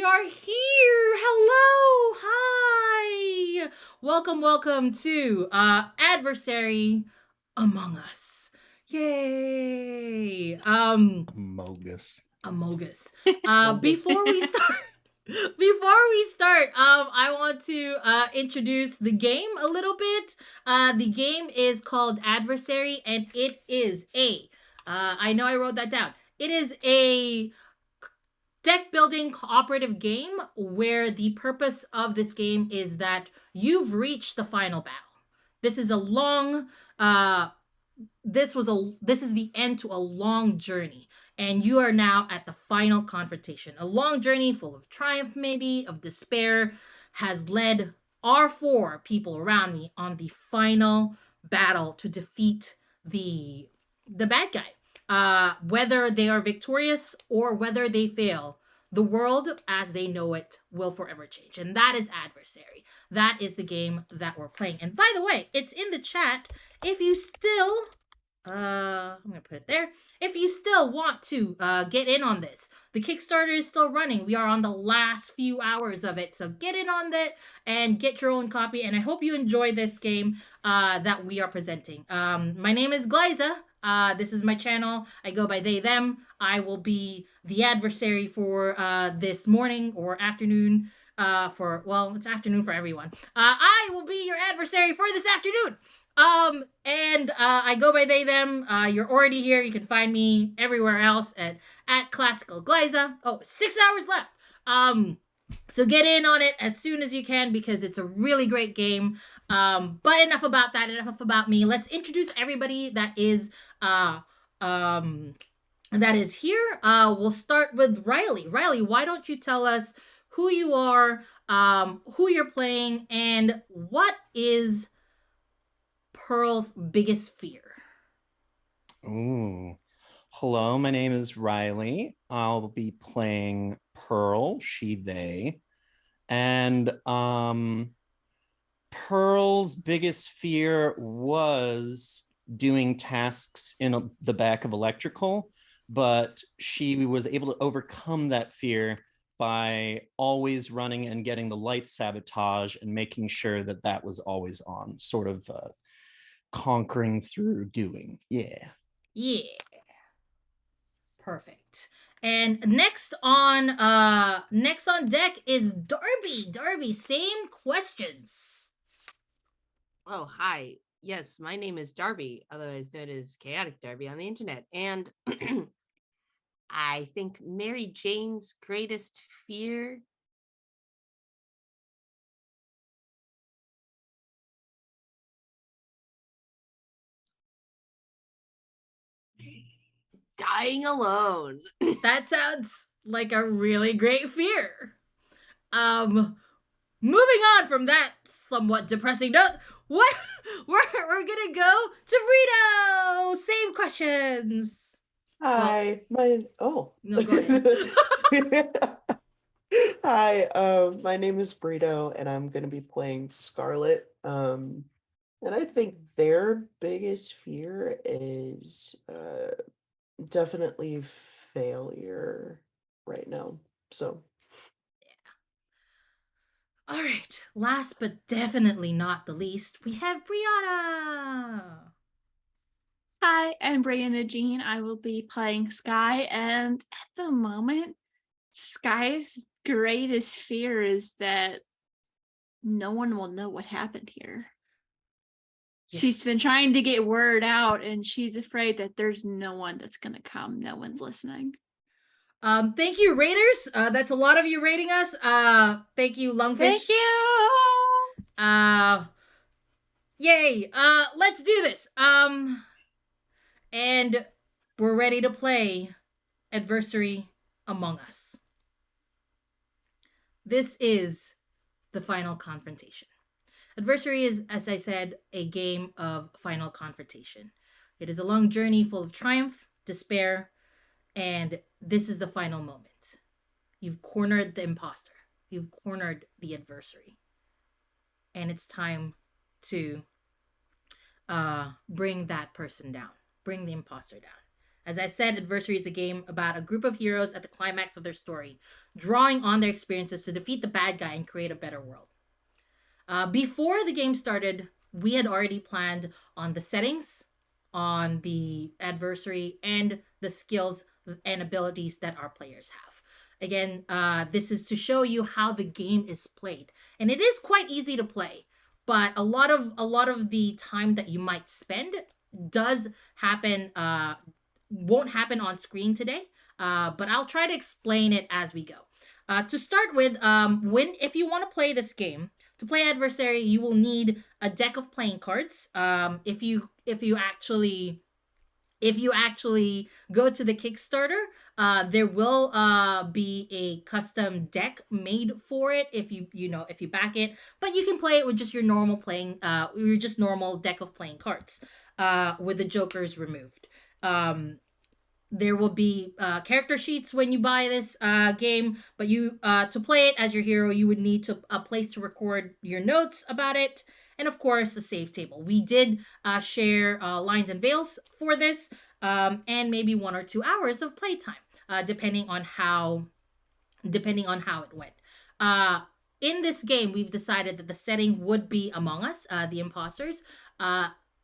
are here. Hello. Hi. Welcome to Adversary Among Us. Yay. Mogus. Amogus. Before we start I want to introduce the game a little bit. The game is called Adversary, and it is I know I wrote that down. It is a deck building cooperative game where the purpose of this game is that you've reached the final battle. This is a long this is the end to a long journey, and you are now at the final confrontation. A long journey full of triumph, maybe of despair, has led our four people around me on the final battle to defeat the bad guy. Whether they are victorious or whether they fail, the world as they know it will forever change. And that is Adversary. That is the game that we're playing. And by the way, it's in the chat. If you still I'm gonna put it there. If you still want to get in on this, the Kickstarter is still running. We are on the last few hours of it, so get in on that and get your own copy. And I hope you enjoy this game that we are presenting. My name is Glaiza. This is my channel. I go by they them. I will be the adversary for this morning or afternoon. It's afternoon for everyone. I will be your adversary for this afternoon. And I go by they them. You're already here. You can find me everywhere else at Classical Glaiza. Oh, 6 hours left. So get in on it as soon as you can because it's a really great game. But enough about that. Enough about me. Let's introduce everybody that is here. We'll start with Riley. Riley, why don't you tell us who you are, who you're playing, and what is Pearl's biggest fear? Ooh. Hello, my name is Riley. I'll be playing Pearl, she, they. And Pearl's biggest fear was doing tasks in the back of electrical, but she was able to overcome that fear by always running and getting the light sabotage and making sure that that was always on, sort of conquering through doing. Yeah. Perfect. And next on deck is Darby. Darby, same questions. Oh, hi. Yes, my name is Darby, otherwise known as Chaotic Darby on the internet. And I think Mary Jane's greatest fear dying alone. That sounds like a really great fear. Moving on from that somewhat depressing note, what we're gonna go to Rito. Same questions. Hi, No, go ahead. Hi, my name is Breeedo, and I'm gonna be playing Scarlet. And I think their biggest fear is definitely failure right now. So All right. Last but definitely not the least, we have Brianna. Hi, I'm Brianna Jean. I will be playing Sky, and at the moment, Sky's greatest fear is that no one will know what happened here. Yes. She's been trying to get word out, and she's afraid that there's no one that's going to come. No one's listening. Thank you, Raiders. That's a lot of you rating us. Thank you, Lungfish. Thank you. Yay. Let's do this. And we're ready to play Adversary Among Us. This is the final confrontation. Adversary is, as I said, a game of final confrontation. It is a long journey full of triumph, despair, and this is the final moment. You've cornered the imposter. You've cornered the adversary. And it's time to bring that person down. Bring the imposter down. As I said, Adversary is a game about a group of heroes at the climax of their story, drawing on their experiences to defeat the bad guy and create a better world. Before the game started, we had already planned on the settings, on the adversary, and the skills and abilities that our players have. Again, this is to show you how the game is played, and it is quite easy to play. But a lot of the time that you might spend does happen. Won't happen on screen today. But I'll try to explain it as we go. To start with, when if you want to play this game, to play Adversary, you will need a deck of playing cards. If you actually go to the Kickstarter, there will be a custom deck made for it if you back it. But you can play it with just your normal deck of playing cards, with the jokers removed. There will be character sheets when you buy this game, but you to play it as your hero, you would need a place to record your notes about it, and of course the save table. We did share lines and veils for this, and maybe 1 or 2 hours of playtime, depending on how it went. In this game, we've decided that the setting would be Among Us, the imposters.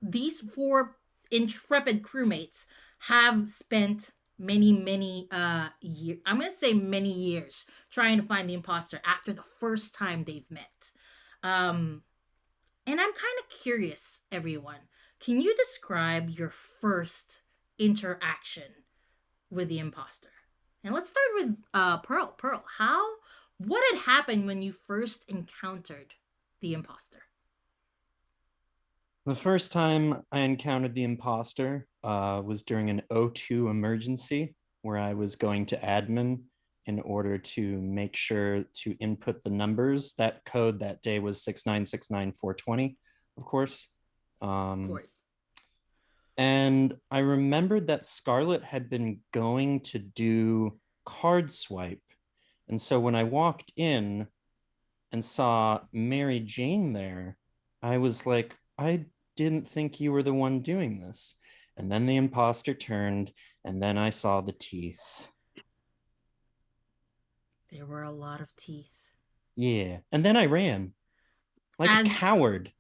These 4 intrepid crewmates have spent many years, I'm going to say many years, trying to find the imposter after the first time they've met. And I'm kind of curious, everyone. Can you describe your first interaction with the imposter? And let's start with Pearl. Pearl, what had happened when you first encountered the imposter? The first time I encountered the imposter was during an O2 emergency where I was going to admin in order to make sure to input the numbers. That code that day was 6969420, of course. Of course. And I remembered that Scarlet had been going to do card swipe. And so when I walked in and saw Mary Jane there, I was like, I didn't think you were the one doing this. And then the imposter turned, and then I saw the teeth. There were a lot of teeth. Yeah. And then I ran like a coward.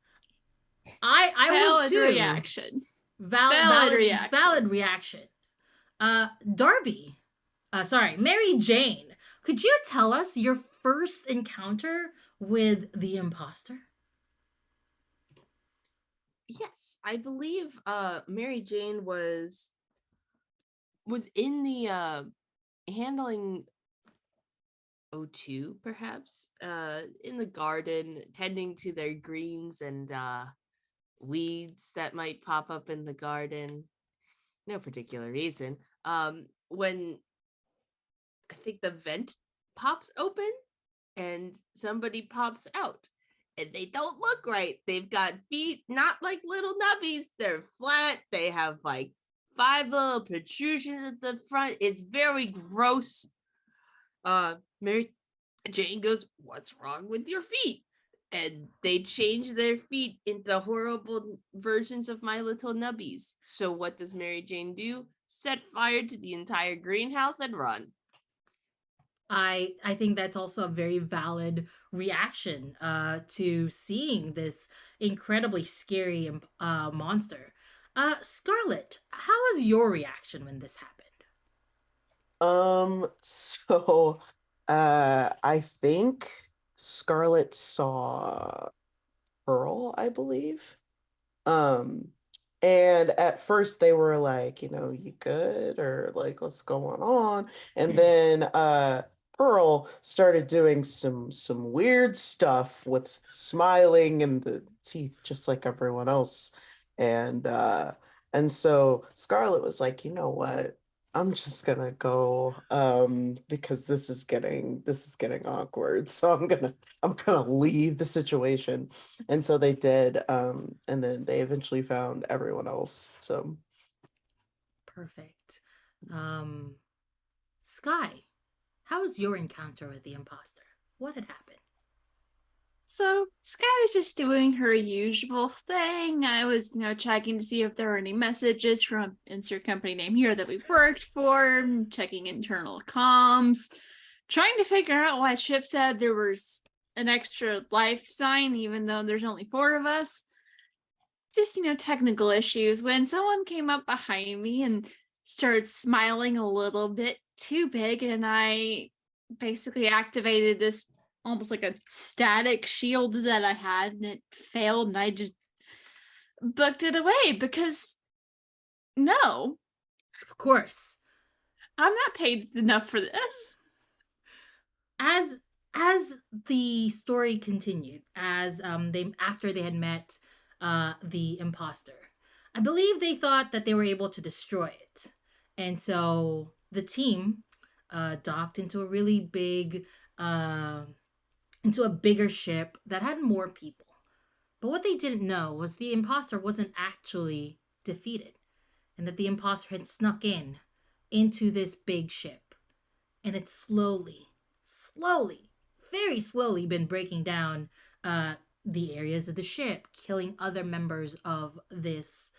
I would Valid too. reaction. Valid reaction. Darby. Mary Jane. Could you tell us your first encounter with the imposter? Yes, I believe Mary Jane was in the handling O2 perhaps, in the garden, tending to their greens and weeds that might pop up in the garden. No particular reason. When I think the vent pops open and somebody pops out, and they don't look right. They've got feet not like little nubbies. They're flat. They have like 5 little protrusions at the front. It's very gross. Mary Jane goes, "What's wrong with your feet?" And they change their feet into horrible versions of My Little Nubbies. So what does Mary Jane do? Set fire to the entire greenhouse and run. I think that's also a very valid reaction to seeing this incredibly scary monster. Scarlet, how was your reaction when this happened? So I think Scarlet saw Pearl, I believe. Um, and at first they were like, you good? Or like, what's going on? And then Pearl started doing some weird stuff with smiling and the teeth just like everyone else. And so Scarlet was like, you know what? I'm just gonna go because this is getting awkward. So I'm gonna leave the situation. And so they did, and then they eventually found everyone else. So Perfect. Sky, how was your encounter with the imposter? What had happened? So Sky was just doing her usual thing. I was, checking to see if there were any messages from insert company name here that we worked for, checking internal comms, trying to figure out why Chip said there was an extra life sign, even though there's only 4 of us. Just, technical issues. When someone came up behind me and started smiling a little bit too big, and I basically activated this almost like a static shield that I had, and it failed, and I just booked it away because no, Of course. I'm not paid enough for this. As the story continued, as they after they had met the imposter, I believe they thought that they were able to destroy it, and so the team docked into a really big into a bigger ship that had more people. But what they didn't know was the imposter wasn't actually defeated, and that the imposter had snuck in into this big ship, and it slowly, very slowly been breaking down the areas of the ship, killing other members of this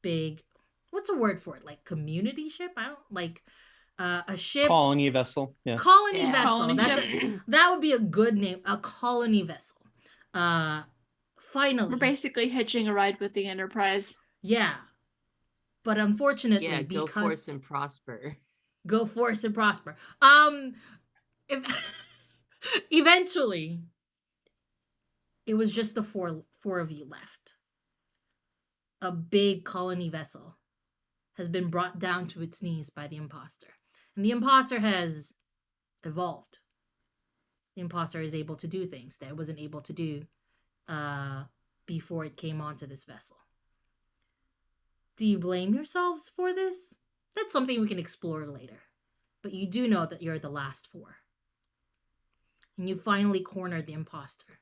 big, what's a word for it? Like community ship? I don't like a ship Colony vessel. Yeah. colony Yeah. vessel. Colony That's ship. that would be a good name, a colony vessel. Finally, We're basically hitching a ride with the Enterprise. yeah. But unfortunately, Yeah, go because forth and prosper. go forth and prosper. If, eventually, it was just the four of you left. A big colony vessel has been brought down to its knees by the imposter, and the imposter has evolved. The imposter is able to do things that it wasn't able to do before it came onto this vessel. Do you blame yourselves for this? That's something we can explore later. But you do know that you're the last 4. And you finally cornered the imposter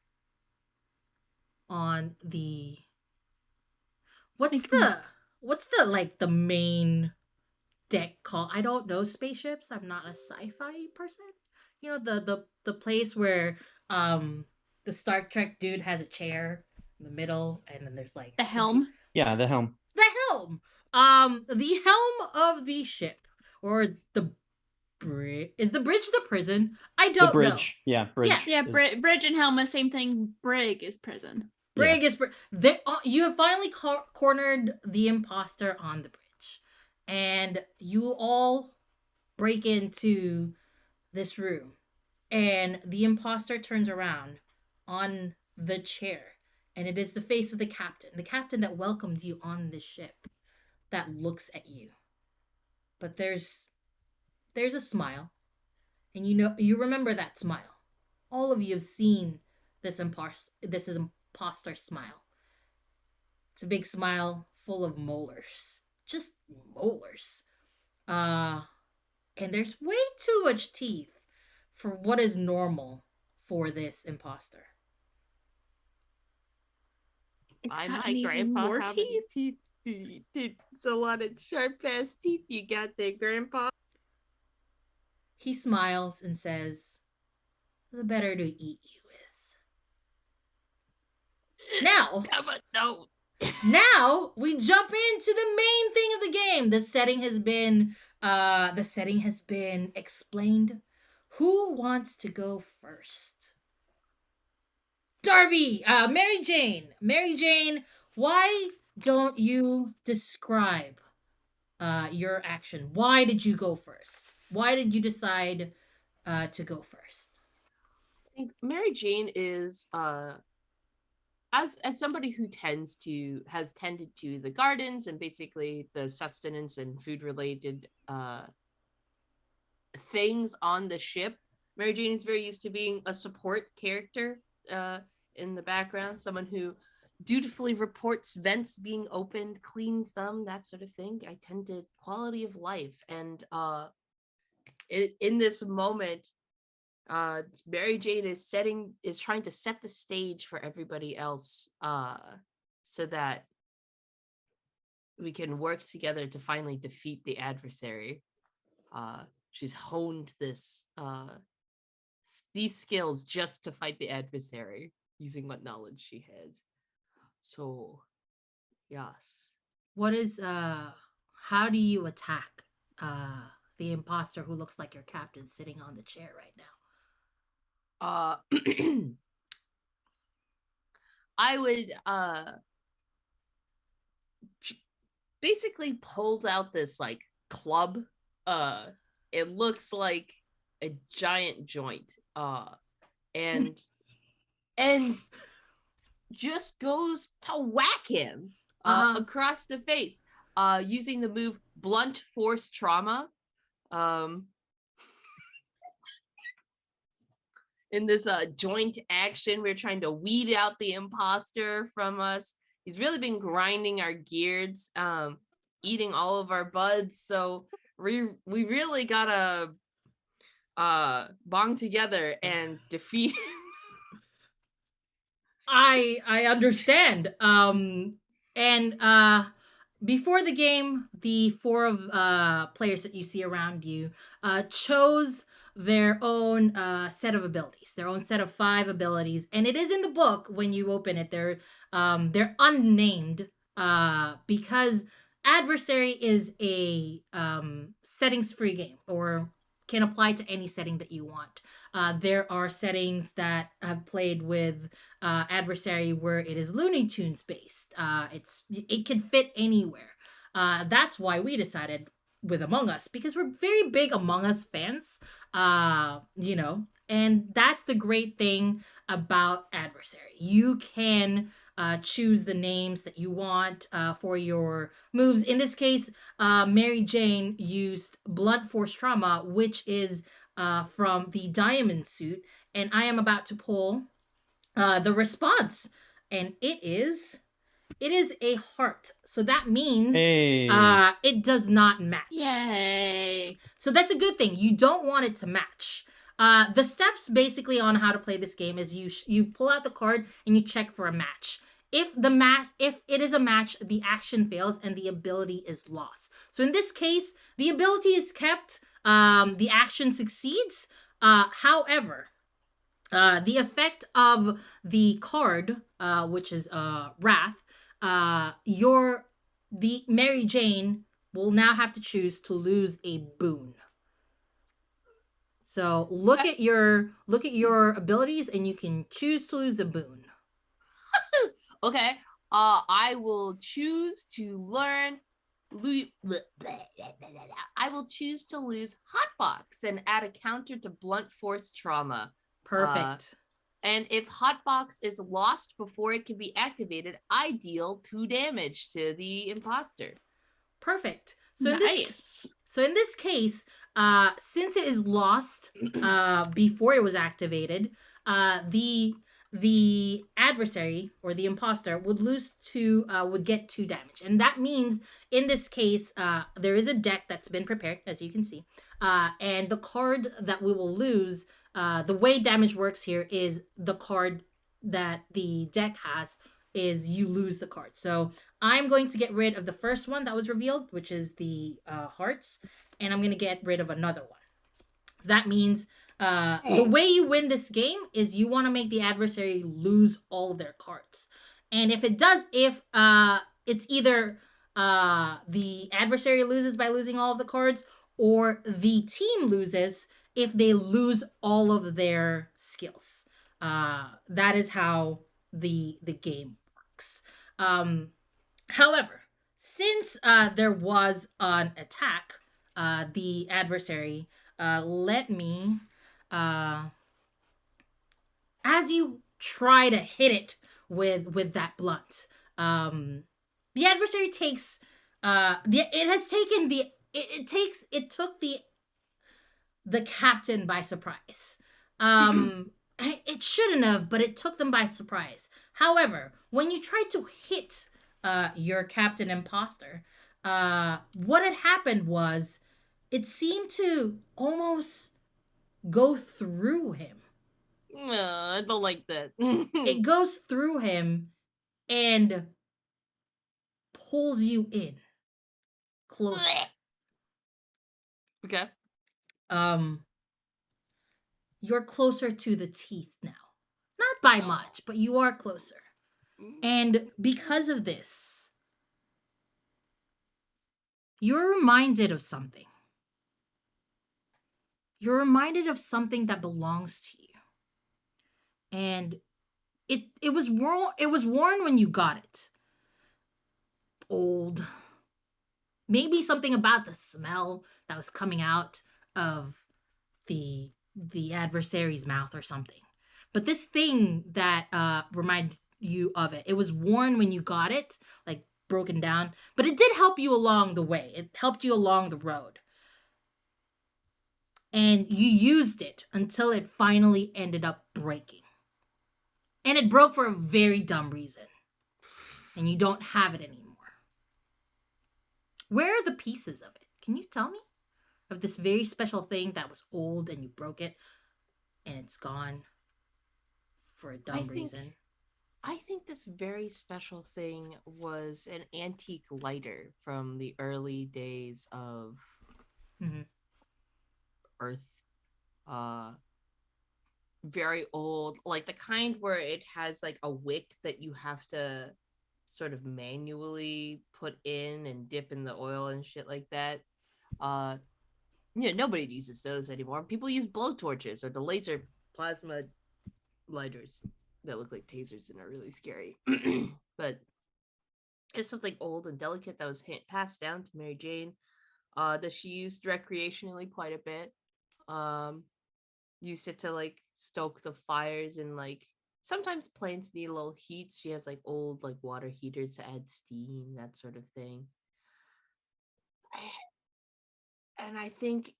on the what's the like the main deck called? I don't know spaceships. I'm not a sci-fi person. You know, the place where the Star Trek dude has a chair in the middle, and then there's like The helm. Yeah, the helm. the helm. The helm of the ship, or the bridge. Is the bridge the prison? I don't The bridge. Yeah, bridge. Yeah, is- bridge and helm, same thing. Brig is prison. know. Brig is you have finally cornered the imposter on the bridge, and you all break into this room, and the imposter turns around on the chair, and it is the face of the captain that welcomed you on this ship, that looks at you. But there's a smile, and you remember that smile. All of you have seen this imposter smile. It's a big smile full of molars, just molars. And there's way too much teeth for what is normal for this imposter. It's Why gotten my even grandpa more how many teeth. teeth? It's a lot of sharp ass teeth you got there, Grandpa. He smiles and says, "The better to eat you with." Now, No. now we jump into the main thing of the game. The setting has been explained. Who wants to go first? Darby, Mary Jane, why don't you describe your action? Why did you go first? Why did you decide to go first? I think Mary Jane is as somebody who has tended to the gardens and basically the sustenance and food related things on the ship. Mary Jane is very used to being a support character in the background, someone who dutifully reports vents being opened, cleans them, that sort of thing. I tend to quality of life, and in this moment, Mary Jane is trying to set the stage for everybody else, so that we can work together to finally defeat the adversary. She's honed this these skills just to fight the adversary using what knowledge she has. So, yes. What is how do you attack the imposter who looks like your captain sitting on the chair right now? I would basically pulls out this like club. It looks like a giant joint. And and just goes to whack him across the face using the move blunt force trauma. In this joint action, we're trying to weed out the imposter from us. He's really been grinding our gears, eating all of our buds. So we really gotta bong together and defeat. I understand. And before the game, the four of players that you see around you chose their own set of abilities, their own set of 5 abilities, and it is in the book when you open it. They're unnamed because Adversary is a settings free game, or can apply to any setting that you want. There are settings that have played with Adversary where it is Looney Tunes based. It can fit anywhere. That's why we decided with Among Us, because we're very big Among Us fans. And that's the great thing about Adversary. You can choose the names that you want for your moves. In this case, Mary Jane used blunt force trauma, which is from the diamond suit, and I am about to pull the response, and it is a heart. So that means it does not match. Yay. So that's a good thing. You don't want it to match. The steps basically on how to play this game is you pull out the card and you check for a match. If it is a match, the action fails and the ability is lost. So in this case, the ability is kept, the action succeeds. However, the effect of the card, which is Wrath, the Mary Jane will now have to choose to lose a boon. So look at your abilities, and you can choose to lose a boon. Okay. I will choose to learn. I will choose to lose Hotbox and add a counter to blunt force trauma. Perfect. And if Hotbox is lost before it can be activated, I deal 2 damage to the imposter. Perfect. So nice. In this case, since it is lost before it was activated, the adversary or the imposter would get 2 damage, and that means in this case there is a deck that's been prepared, as you can see, and the card that we will lose. The way damage works here is the card that the deck has is you lose the card. So I'm going to get rid of the first one that was revealed, which is the hearts, and I'm going to get rid of another one. So that means the way you win this game is you want to make the adversary lose all their cards. And if it's either the adversary loses by losing all of the cards, or the team loses if they lose all of their skills. That is how the game works. However, since there was an attack, the adversary, let me, as you try to hit it with that blunt, the adversary takes, it took the captain by surprise. It shouldn't have, but it took them by surprise. However, when you tried to hit your captain imposter, what had happened was it seemed to almost go through him. I don't like that. It goes through him and pulls you in close. Okay. you're closer to the teeth now. Not by much, but you are closer. And because of this, you're reminded of something. You're reminded of something that belongs to you. And it was worn when you got it. Old. Maybe something about the smell that was coming out of the adversary's mouth or something. But this thing that reminded you of it, it was worn when you got it, like broken down, but it did help you along the way. It helped you along the road. And you used it until it finally ended up breaking. And it broke for a very dumb reason. And you don't have it anymore. Where are the pieces of it? Can you tell me? Of this very special thing that was old and you broke it and it's gone for a dumb reason. I think this very special thing was an antique lighter from the early days of Earth. Very old, like the kind where it has like a wick that you have to sort of manually put in and dip in the oil and shit like that. Nobody uses those anymore. People use blowtorches or the laser plasma lighters that look like tasers and are really scary. But it's something old and delicate that was passed down to Mary Jane, that she used recreationally quite a bit. Used it to like stoke the fires, and like sometimes plants need a little heat. She has like old like water heaters to add steam, that sort of thing. And I think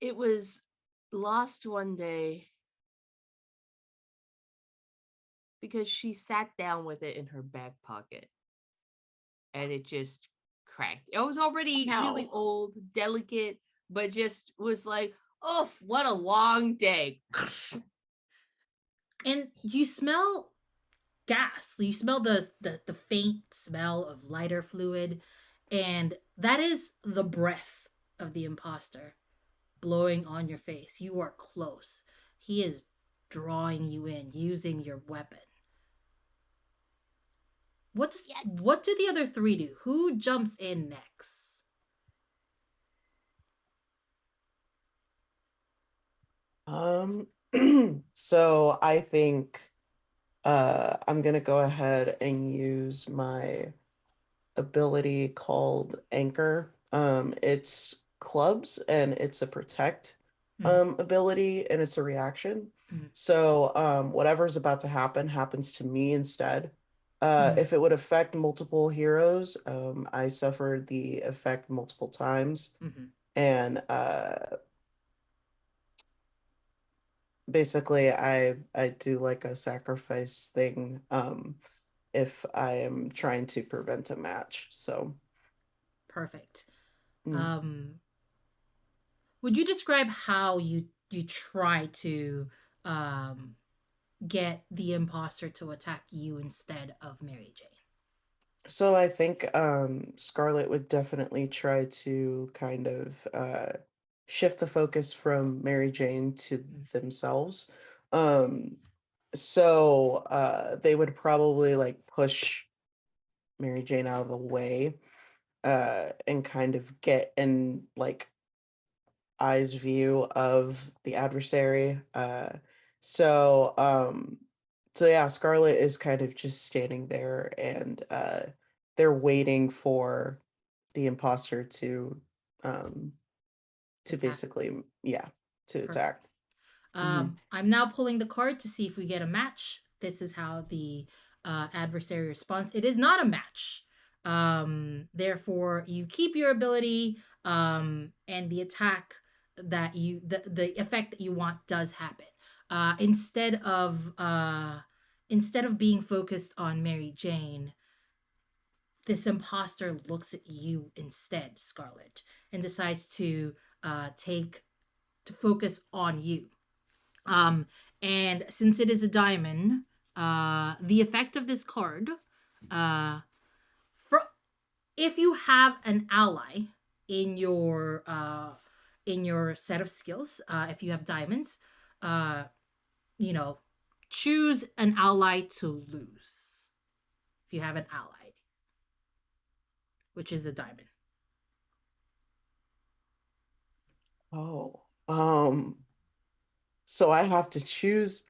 it was lost one day because she sat down with it in her back pocket and it just cracked. It was already really old, delicate, but just was like, oh, what a long day. And you smell gas. You smell the faint smell of lighter fluid. And that is the breath of the imposter blowing on your face. You are close. He is drawing you in using your weapon. What do the other three do? Who jumps in next? So I think I'm gonna go ahead and use my ability called Anchor. It's clubs and it's a protect ability and it's a reaction. So whatever's about to happen happens to me instead. If it would affect multiple heroes, I suffered the effect multiple times. And basically I do like a sacrifice thing if I am trying to prevent a match. So perfect. Would you describe how you try to get the imposter to attack you instead of Mary Jane? So I think Scarlet would definitely try to kind of shift the focus from Mary Jane to themselves. So they would probably like push Mary Jane out of the way and kind of get in like eyes view of the adversary. So yeah, Scarlet is kind of just standing there and they're waiting for the imposter to Attack. basically to attack. I'm now pulling the card to see if we get a match. This is how the adversary responds. It is not a match. Therefore, you keep your ability, and the attack that the effect that you want does happen. Instead of being focused on Mary Jane, this imposter looks at you instead, Scarlet, and decides to focus on you. And since it is a diamond, the effect of this card, if you have an ally in your set of skills, if you have diamonds, you know, choose an ally to lose. If you have an ally, which is a diamond. Oh. So I have to choose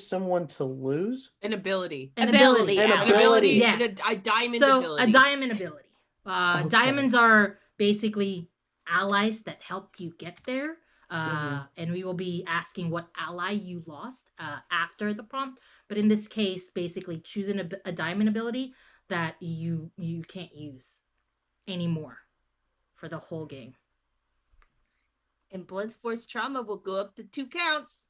someone to lose. An ability. An Ability, ability. An ally. ability. Yeah. A diamond So ability. a diamond ability. Okay. Diamonds are basically allies that help you get there. Mhm. And we will be asking what ally you lost after the prompt. But in this case, basically choosing a diamond ability that you can't use anymore for the whole game. And blunt force trauma will go up to 2 counts.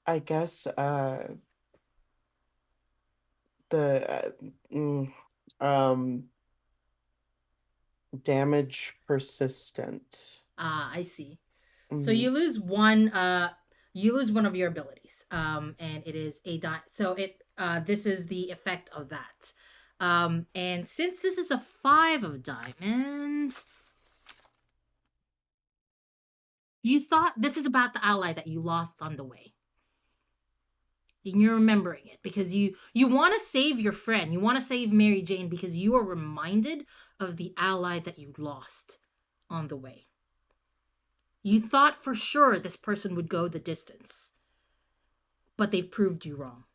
I guess the damage persistent. I see. So Mhm. you lose one of your abilities. And it is a this is the effect of that. And since this is a 5 of diamonds, you thought this is about the ally that you lost on the way. And you're remembering it because you want to save your friend. You want to save Mary Jane because you are reminded of the ally that you lost on the way. You thought for sure this person would go the distance, but they've proved you wrong.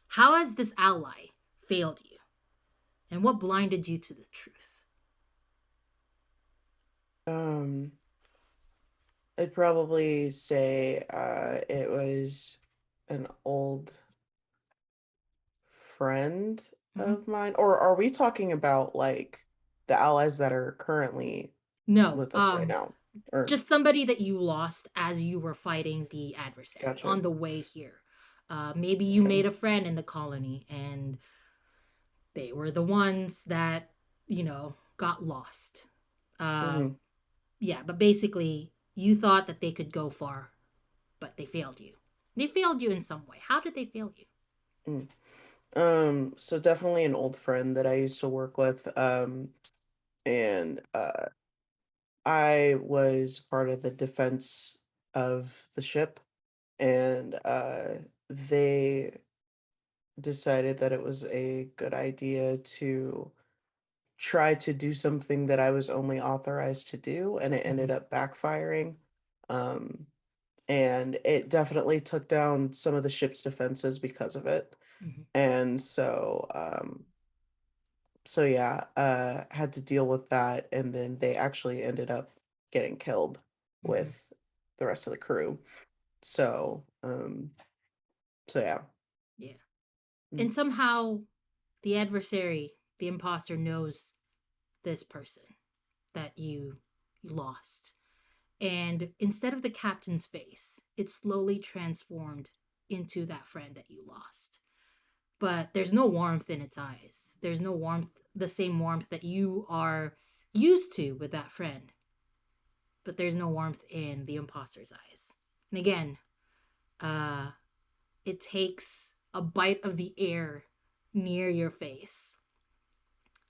How has this ally failed you? And what blinded you to the truth? I'd probably say it was an old friend of mine. Or are we talking about like the allies that are currently No, with us right now? Or just somebody that you lost as you were fighting the adversary Gotcha. on the way here. Maybe you Okay. made a friend in the colony and they were the ones that, got lost. Mhm. Yeah, but basically, you thought that they could go far, but they failed you. They failed you in some way. How did they fail you? So definitely an old friend that I used to work with. And I was part of the defense of the ship, and they decided that it was a good idea to try to do something that I was only authorized to do, and it ended up backfiring. Um, and it definitely took down some of the ship's defenses because of it. Mhm. And so yeah, had to deal with that, and then they actually ended up getting killed with the rest of the crew. So, so yeah. Yeah. Mm. And somehow the adversary, the imposter, knows this person that you lost. And instead of the captain's face, it slowly transformed into that friend that you lost. But there's no warmth in its eyes. There's no warmth, the same warmth that you are used to with that friend. But there's no warmth in the imposter's eyes. And again, it takes a bite of the air near your face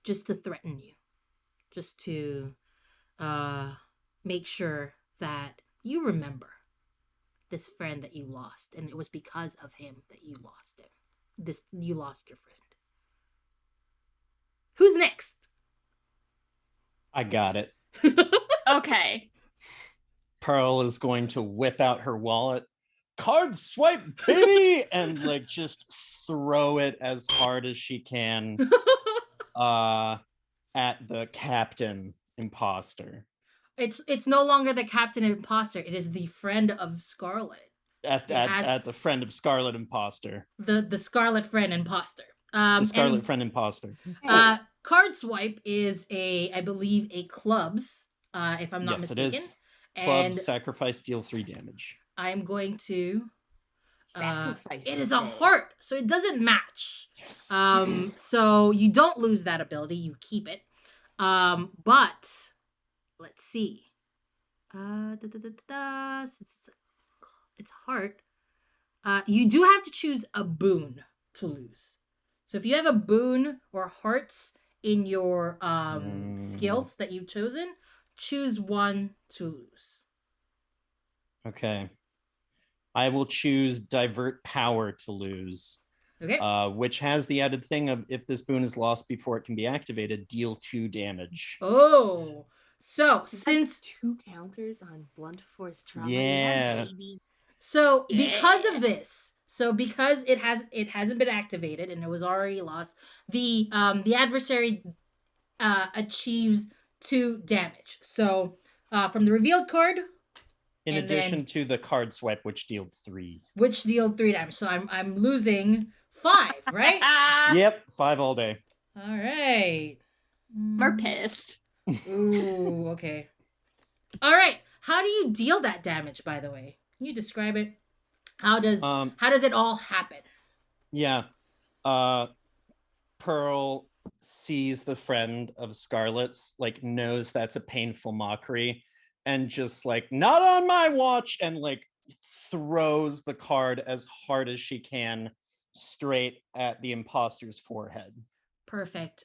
just to threaten you, just to make sure that you remember this friend that you lost, and it was because of him that you lost him. You lost your friend. Who's next? I got it. Okay. Pearl is going to whip out her wallet, card swipe, baby, and like just throw it as hard as she can at the captain imposter. It's no longer the captain imposter. It is the friend of Scarlet. At the friend of Scarlet imposter. The Scarlet friend imposter. The Scarlet friend imposter. Card swipe is I believe a clubs, if I'm not mistaken. Yes, it is. Clubs, sacrifice, deal 3 damage. I'm going to Sacrifice. it is a heart, so it doesn't match. Yes. So you don't lose that ability, you keep it. But let's see. Since it's heart. You do have to choose a boon to lose. So if you have a boon or hearts in your skills that you've chosen, choose one to lose. Okay. I will choose divert power to lose. Okay. Which has the added thing of if this boon is lost before it can be activated, deal 2 damage. Oh, so Is that since 2 counters on blunt force trauma, Yeah. baby. so because Yeah. of this, so because it hasn't been activated and it was already lost, the adversary achieves 2 damage. So from the revealed card, In and addition then to the card swipe, which dealt 3. which deal 3 damage. So I'm losing 5, right? Yep, 5 all day. All right. We're pissed. Ooh, okay. All right. How do you deal that damage, by the way? Can you describe it? How does it all happen? Yeah. Pearl sees the friend of Scarlet's, like knows that's a painful mockery, and just like, not on my watch, and like throws the card as hard as she can straight at the imposter's forehead. Perfect.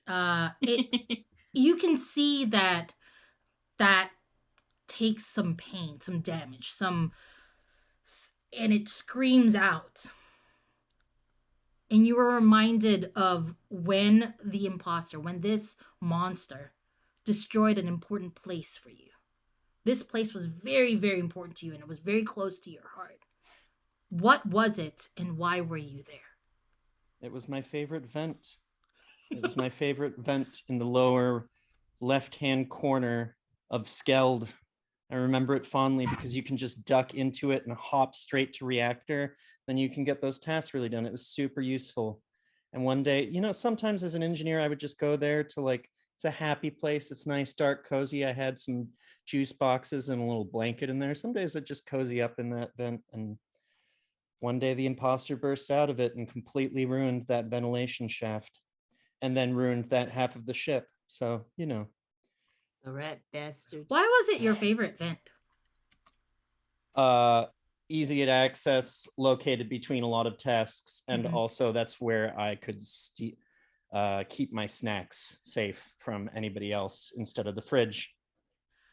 You can see that takes some pain, some damage, and it screams out. And you were reminded of when this monster destroyed an important place for you. This place was very, very important to you, and it was very close to your heart. What was it, and why were you there? It was my favorite vent. It was my favorite vent in the lower left-hand corner of Skeld. I remember it fondly because you can just duck into it and hop straight to reactor. Then you can get those tasks really done. It was super useful. And one day, sometimes as an engineer, I would just go there to like, it's a happy place. It's nice, dark, cozy. I had some juice boxes and a little blanket in there. Some days I'd just cozy up in that vent. And one day the imposter burst out of it and completely ruined that ventilation shaft, and then ruined that half of the ship. So, The rat bastard. Why was it your favorite vent? Easy to access, located between a lot of tasks, and also that's where I could keep my snacks safe from anybody else instead of the fridge.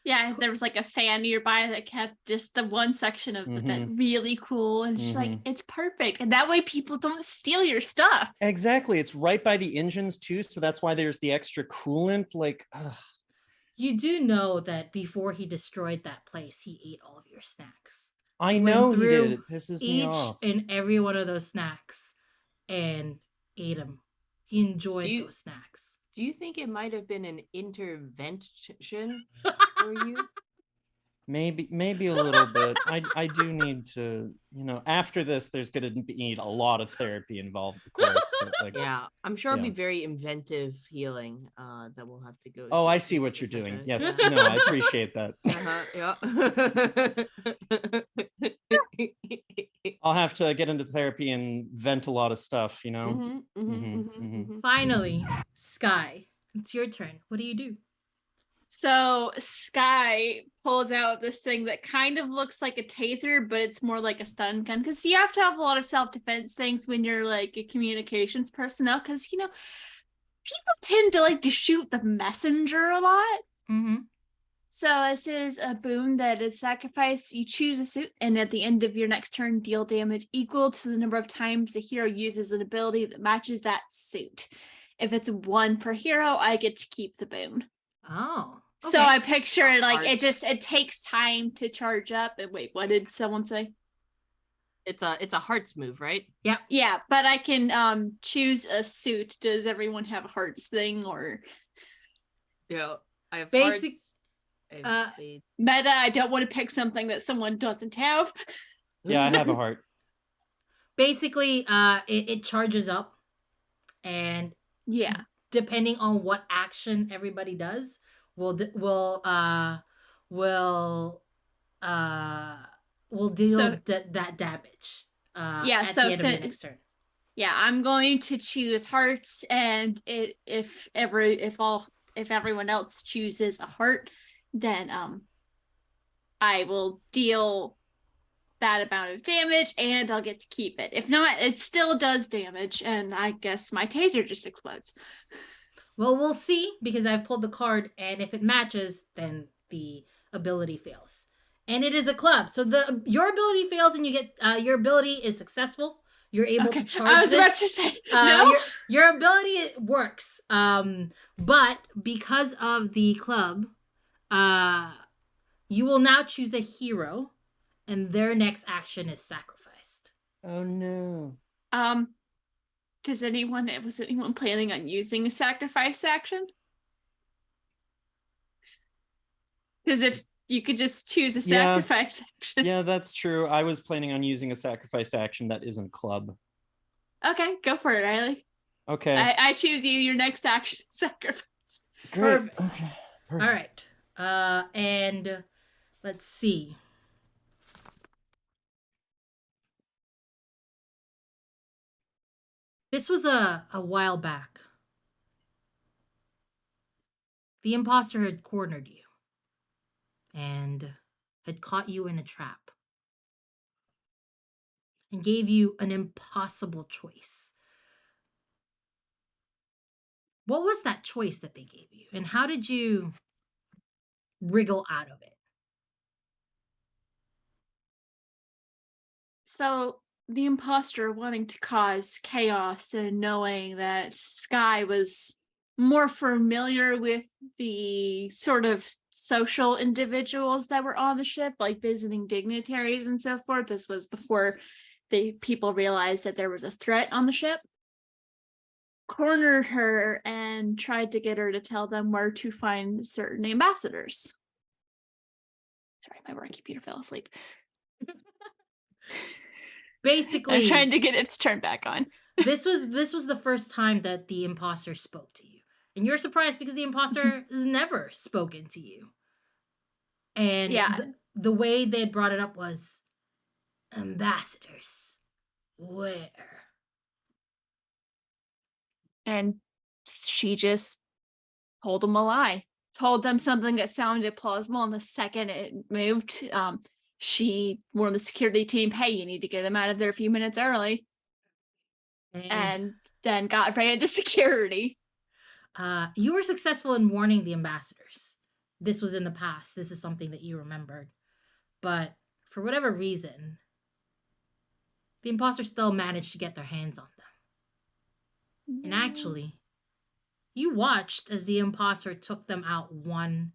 Yeah, there was like a fan nearby that kept just the one section of the vent really cool, and it's like, it's perfect, and that way people don't steal your stuff. Exactly, it's right by the engines too, so that's why there's the extra coolant. Like, you do know that before he destroyed that place, he ate all of your snacks. I know he did. It pisses me off. Each and every one of those snacks, and ate them. He enjoyed those snacks. Do you think it might have been an intervention for you? Maybe a little bit. I do need to, after this, there's going to need a lot of therapy involved, of course. But like, yeah, I'm sure it'll be very inventive healing that we'll have to go. Oh, I see what you're doing. Yes, no, I appreciate that. Yeah. I'll have to get into therapy and vent a lot of stuff, Finally, Sky, it's your turn. What do you do? So Sky pulls out this thing that kind of looks like a taser, but it's more like a stun gun, because you have to have a lot of self-defense things when you're like a communications personnel, because people tend to like to shoot the messenger a lot. So this is a boon that is sacrificed. You choose a suit, and at the end of your next turn, deal damage equal to the number of times the hero uses an ability that matches that suit. If it's 1 per hero, I get to keep the boon. Oh. Okay. So I picture it like it takes time to charge up. And wait, what did someone say? It's a hearts move, right? Yep. Yeah, but I can choose a suit. Does everyone have a hearts thing, or? Yeah, I have basic. Meta, I don't want to pick something that someone doesn't have. Yeah, I have a heart. Basically, it charges up, and yeah, depending on what action everybody does, will deal that damage. At the end of the next turn. Yeah, I'm going to choose hearts, and if everyone else chooses a heart, then I will deal that amount of damage and I'll get to keep it. If not, it still does damage, and I guess my taser just explodes. Well, we'll see because I've pulled the card, and if it matches, then the ability fails. And it is a club, so your ability fails, and you get your ability is successful. You're able to charge. I was about to say no. Your ability works, but because of the club, you will now choose a hero, and their next action is sacrificed. Oh no. Was anyone planning on using a sacrifice action? Because if you could just choose a sacrifice action. Yeah, that's true. I was planning on using a sacrificed action that isn't club. Okay, go for it, Riley. Okay. I choose you. Your next action sacrificed. Great. Perfect. Okay. Perfect. All right. And let's see. This was a while back. The imposter had cornered you and had caught you in a trap and gave you an impossible choice. What was that choice that they gave you, and how did you wriggle out of it? So the imposter wanting to cause chaos and knowing that Sky was more familiar with the sort of social individuals that were on the ship, like visiting dignitaries and so forth. This was before the people realized that there was a threat on the ship. Cornered her and tried to get her to tell them where to find certain ambassadors. Sorry, my work computer fell asleep. Basically, I'm trying to get its turned back on. this was the first time that the imposter spoke to you, and you're surprised because the imposter has never spoken to you. And the way they had brought it up was ambassadors. Where? And she just told them a lie. Told them something that sounded plausible, and the second it moved, she warned the security team, hey, you need to get them out of there a few minutes early. And then got right into security. You were successful in warning the ambassadors. This was in the past. This is something that you remembered. But for whatever reason, the imposters still managed to get their hands on them. And actually, you watched as the imposter took them out one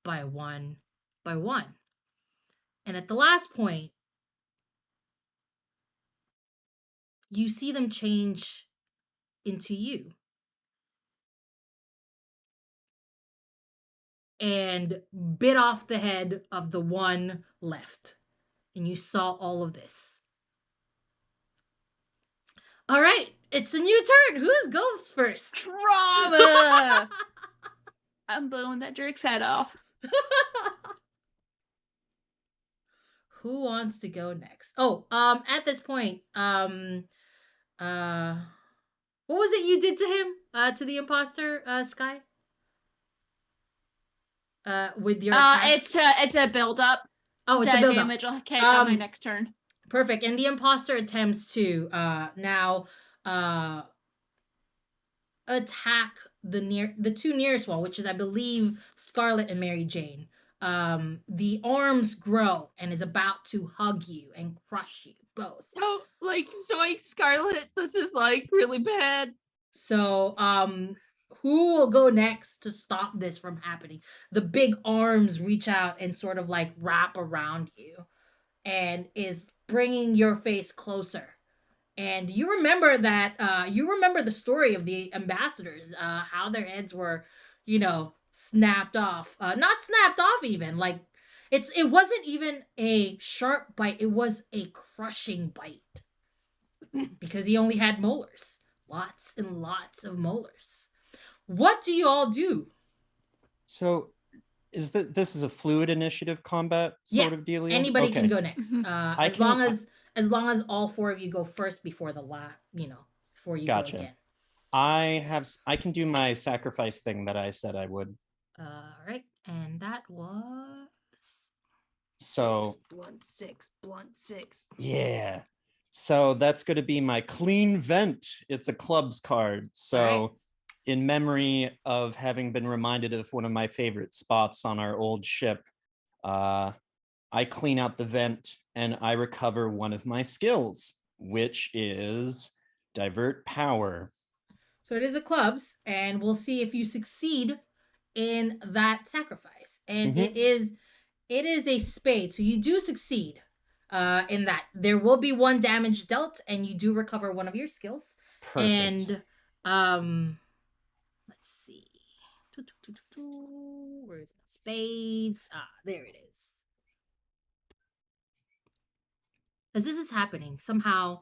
by one by one. And at the last point, you see them change into you. And bit off the head of the one left. And you saw all of this. All right, it's a new turn. Who's goes first? Drama! I'm blowing that jerk's head off. Who wants to go next? Oh, at this point, what was it you did to him? To the imposter, Sky? With your it's a build up. Oh, it's a build damage will kick on my next turn. Perfect. And the imposter attempts to now attack the two nearest one, which is I believe Scarlet and Mary Jane. The arms grow and is about to hug you and crush you both. Oh, like Zoink, Scarlet, this is like really bad. So, who will go next to stop this from happening? The big arms reach out and sort of like wrap around you and is bringing your face closer. And you remember that, you remember the story of the ambassadors, how their heads were, snapped off. Not snapped off even, like, it wasn't even a sharp bite, it was a crushing bite. Because he only had molars. Lots and lots of molars. What do you all do? So this is a fluid initiative combat sort of deal? Anybody can go next. As long as all four of you go first before the before you go again. I can do my sacrifice thing that I said I would. All right, and that was So blunt six. yeah. So that's going to be my clean vent. It's a clubs card. So Alright. in memory of having been reminded of one of my favorite spots on our old ship, I clean out the vent and I recover one of my skills, which is divert power. So it is a clubs, and we'll see if you succeed in that sacrifice. And Mhm. it is a spade, so you do succeed in that. There will be 1 damage dealt, and you do recover one of your skills. Perfect. And let's see. Where's my spades? Ah, there it is. As this is happening, somehow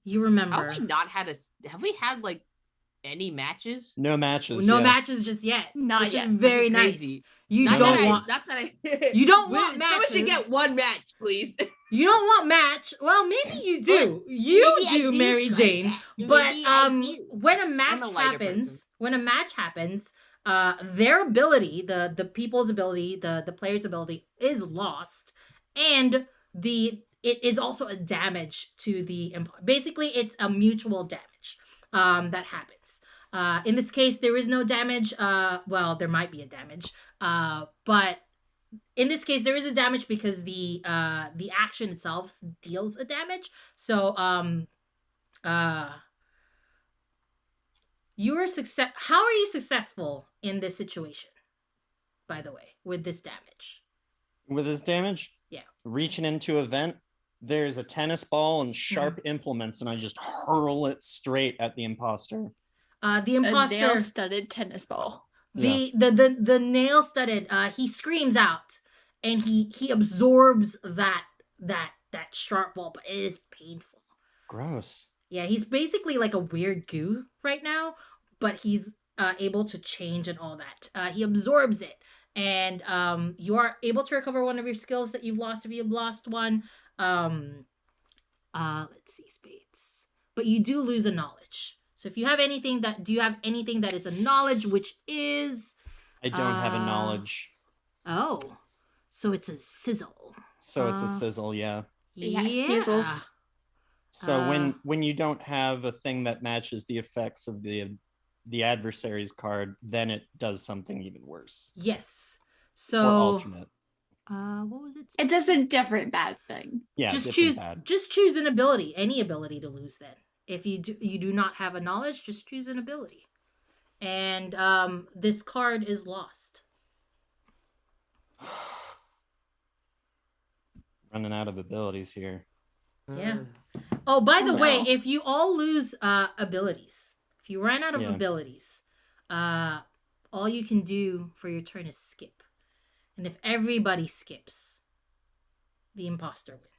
you remember. Have we had like any matches? No matches. No yeah. matches just yet, Not which yet. is very That'd be nice. crazy. You Not don't that want. not that I. You don't want Someone should matches. get 1 match, please. You don't want match. Well, maybe you do. You Maybe I do, do Mary like Jane. that. But Maybe I do. when a I'm match a lighter happens, their ability, the people's ability, the player's ability is lost, and it is also a damage to the basically it's a mutual damage that happens. In this case, there is no damage. Well, there might be a damage. But in this case, there is a damage because the action itself deals a damage. So you are success. How are you successful in this situation? By the way, with this damage. With this damage, Yeah. reaching into a vent, there's a tennis ball and sharp implements, and I just hurl it straight at the imposter. The A imposter. nail-studded tennis ball. The nail studded. He screams out, and he absorbs that sharp ball, but it is painful. Gross. Yeah, he's basically like a weird goo right now, but he's able to change and all that. He absorbs it, and you are able to recover one of your skills that you've lost if you've lost one. Let's see, spades. But you do lose a knowledge. So if you have anything do you have anything that is a knowledge, which is? I don't have a knowledge. Oh, so it's a sizzle. So it's a sizzle, yeah. Yeah, fizzles. So when you don't have a thing that matches the effects of the adversary's card, then it does something even worse. Yes. So or alternate. What was it? It does a different bad thing. Yeah, just different choose bad. just choose an ability, any ability to lose then. If you do not have a knowledge, just choose an ability. And this card is lost. Running out of abilities here. Yeah. Oh, by the Oh, way, no. if you all lose abilities, if you run out of Yeah. abilities, all you can do for your turn is skip. And if everybody skips, the imposter wins.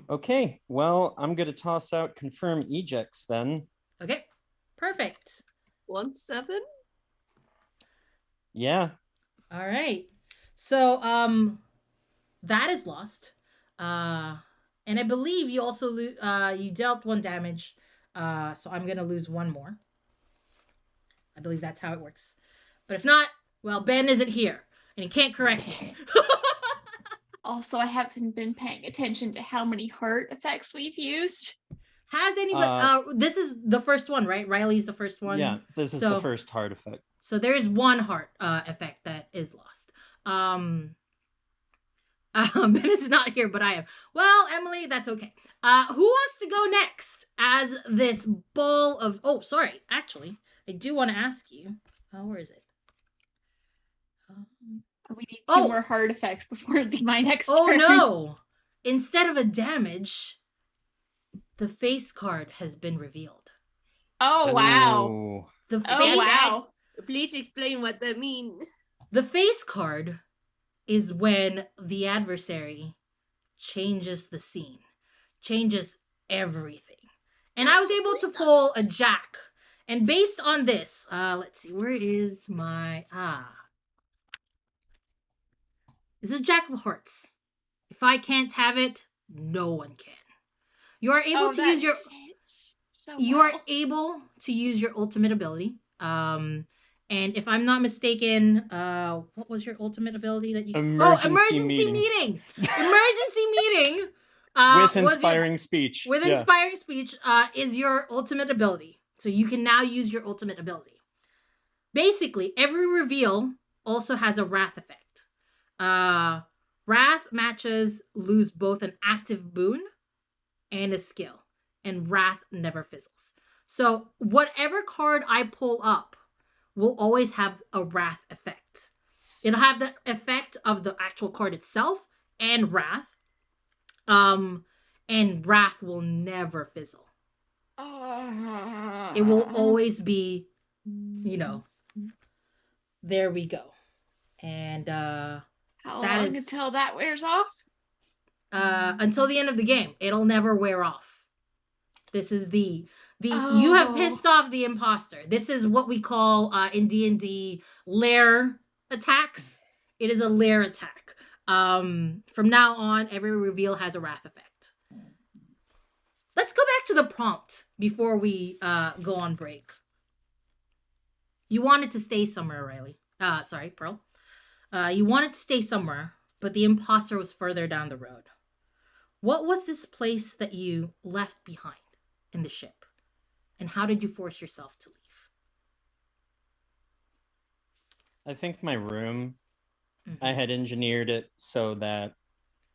Okay, well, I'm going to toss out confirm ejects then. Okay, perfect. 1-7. Yeah. All right. So that is lost. And I believe you also you dealt 1 damage. So I'm going to lose 1 more. I believe that's how it works. But if not, well, Ben isn't here and he can't correct me. Also, I haven't been paying attention to how many heart effects we've used. Has anybody this is the first one, right? Riley's the first one. Yeah, this is the first heart effect. So there is 1 heart effect that is lost. Ben is not here, but I am. Well, Emily, that's okay. Who wants to go next as this ball of... Oh, sorry. Actually, I do want to ask you. Where is it? We need 2 more heart effects before my next turn. No. Instead of a damage, the face card has been revealed. Oh, wow. Ooh. Wow. Please explain what that means. The face card is when the adversary changes the scene, changes everything. And I was able to pull a jack. And based on this, let's see, where is my... This is Jack of Hearts. If I can't have it, no one can. You are able to use your... So You are able to use your ultimate ability. And if I'm not mistaken, what was your ultimate ability that you? Emergency Emergency meeting. meeting. Emergency meeting. With was your- inspiring speech. with Yeah. inspiring speech is your ultimate ability. So you can now use your ultimate ability. Basically, every reveal also has a wrath effect. Wrath matches lose both an active boon and a skill, and wrath never fizzles. So whatever card I pull up will always have a wrath effect. It'll have the effect of the actual card itself and wrath. And wrath will never fizzle. It will always be, there we go. And How that long is- until that wears off? until the end of the game, it'll never wear off. This is you have pissed off the imposter. This is what we call in D&D lair attacks. It is a lair attack. From now on, every reveal has a wrath effect. Let's go back to the prompt before we go on break. You wanted to stay somewhere, Riley. Sorry, Pearl. You wanted to stay somewhere, but the imposter was further down the road. What was this place that you left behind in the ship? And how did you force yourself to leave? I think my room, I had engineered it so that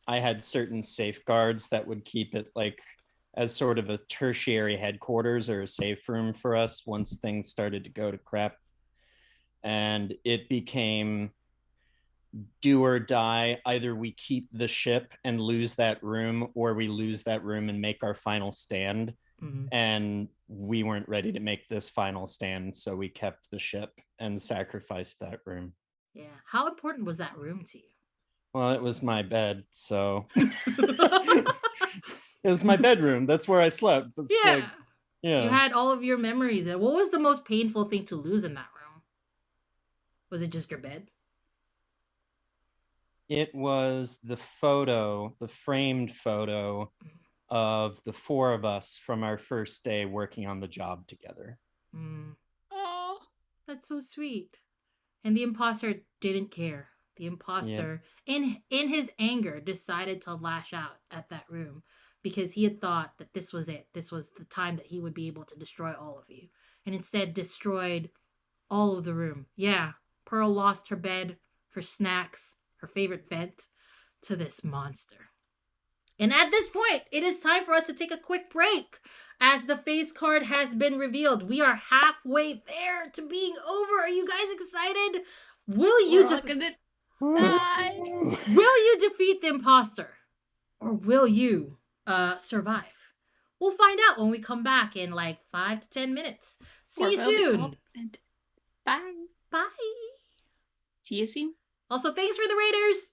I had certain safeguards that would keep it like as sort of a tertiary headquarters or a safe room for us once things started to go to crap. And it became do or die. Either we keep the ship and lose that room, or we lose that room and make our final stand. And we weren't ready to make this final stand, so we kept the ship and sacrificed that room. Yeah. How important was that room to you? Well, it was my bed, so it was my bedroom. That's where I slept. Yeah. Yeah. You had all of your memories. And what was the most painful thing to lose in that room? Was it just your bed? It was the photo, the framed photo of the four of us from our first day working on the job together. Oh, that's so sweet. And the imposter didn't care. The imposter, in his anger, decided to lash out at that room because he had thought that this was it. This was the time that he would be able to destroy all of you. And instead destroyed all of the room. Yeah, Pearl lost her bed, her snacks, her favorite vent to this monster. And at this point, it is time for us to take a quick break as the face card has been revealed. We are halfway there to being over. Are you guys excited? Will you defeat the imposter? Or will you survive? We'll find out when we come back in like 5 to 10 minutes. See you soon. Bye. Bye. See you soon. Also, thanks for the Raiders.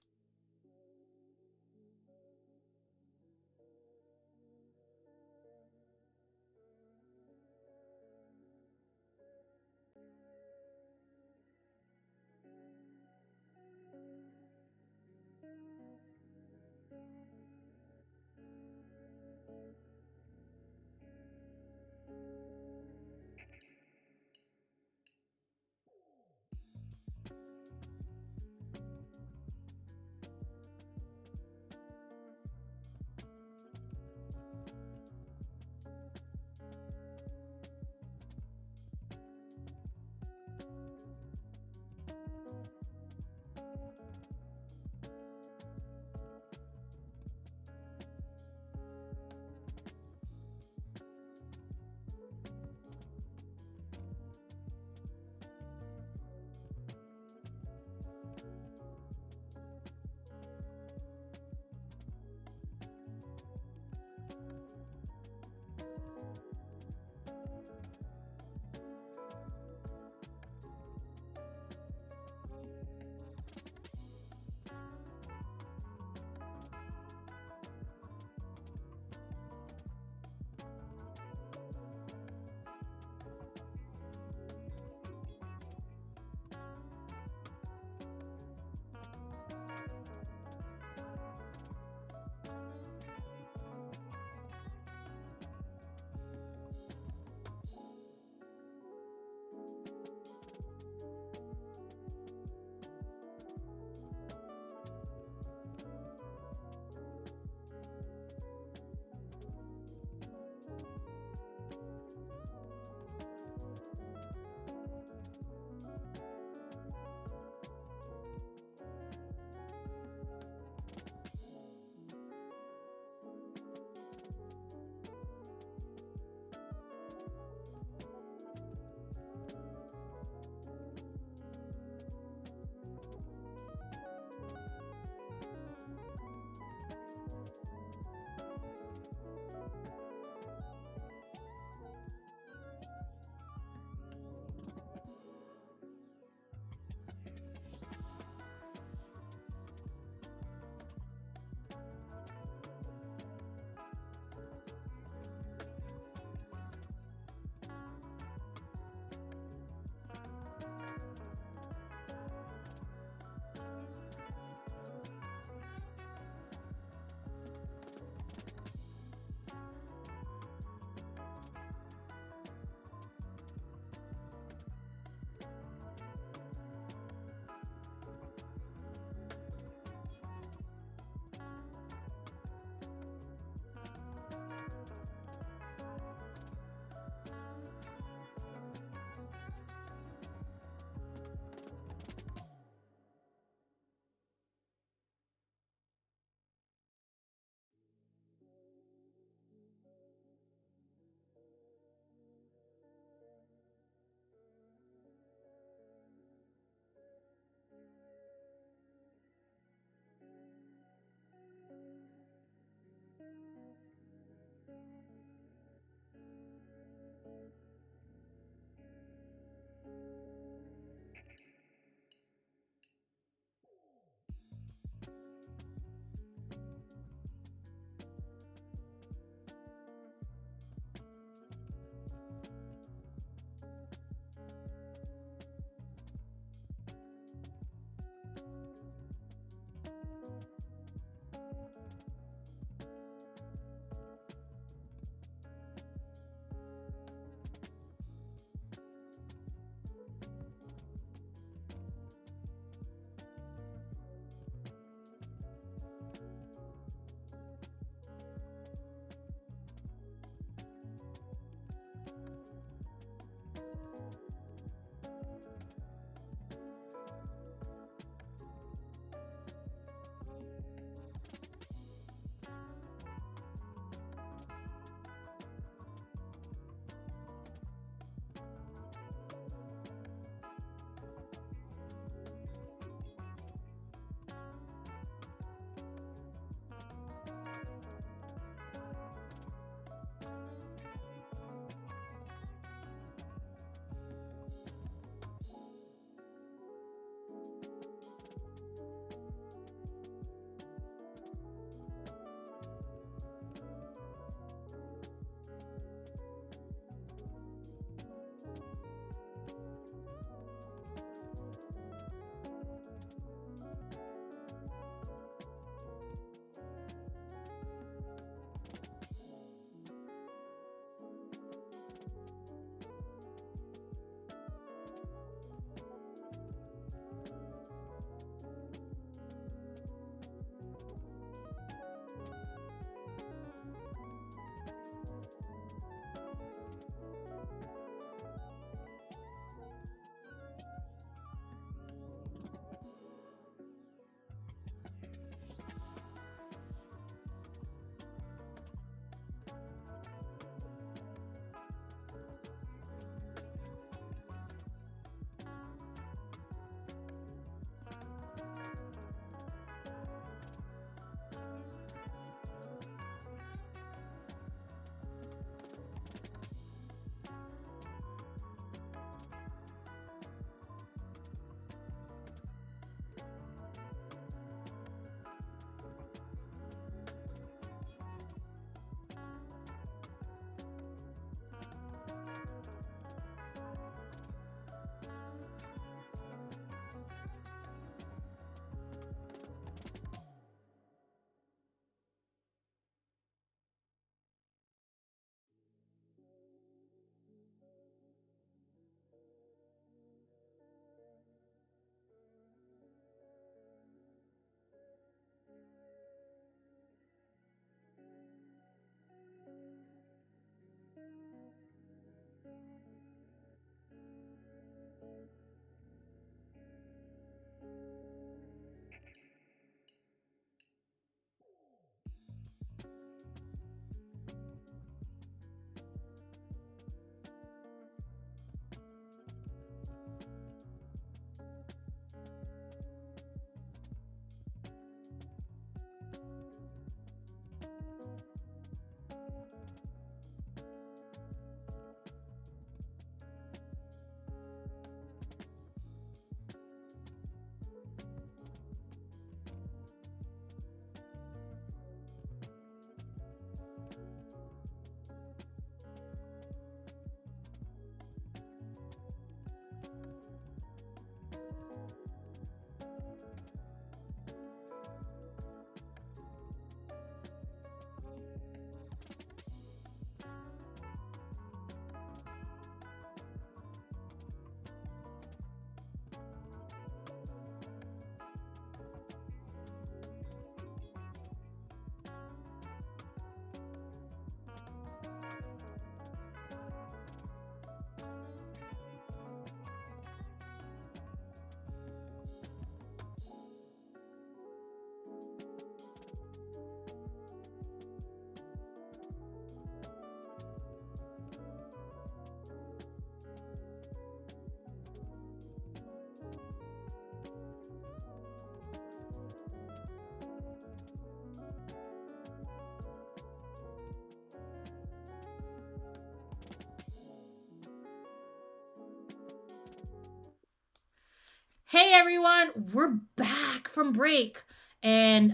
Hey everyone, we're back from break. And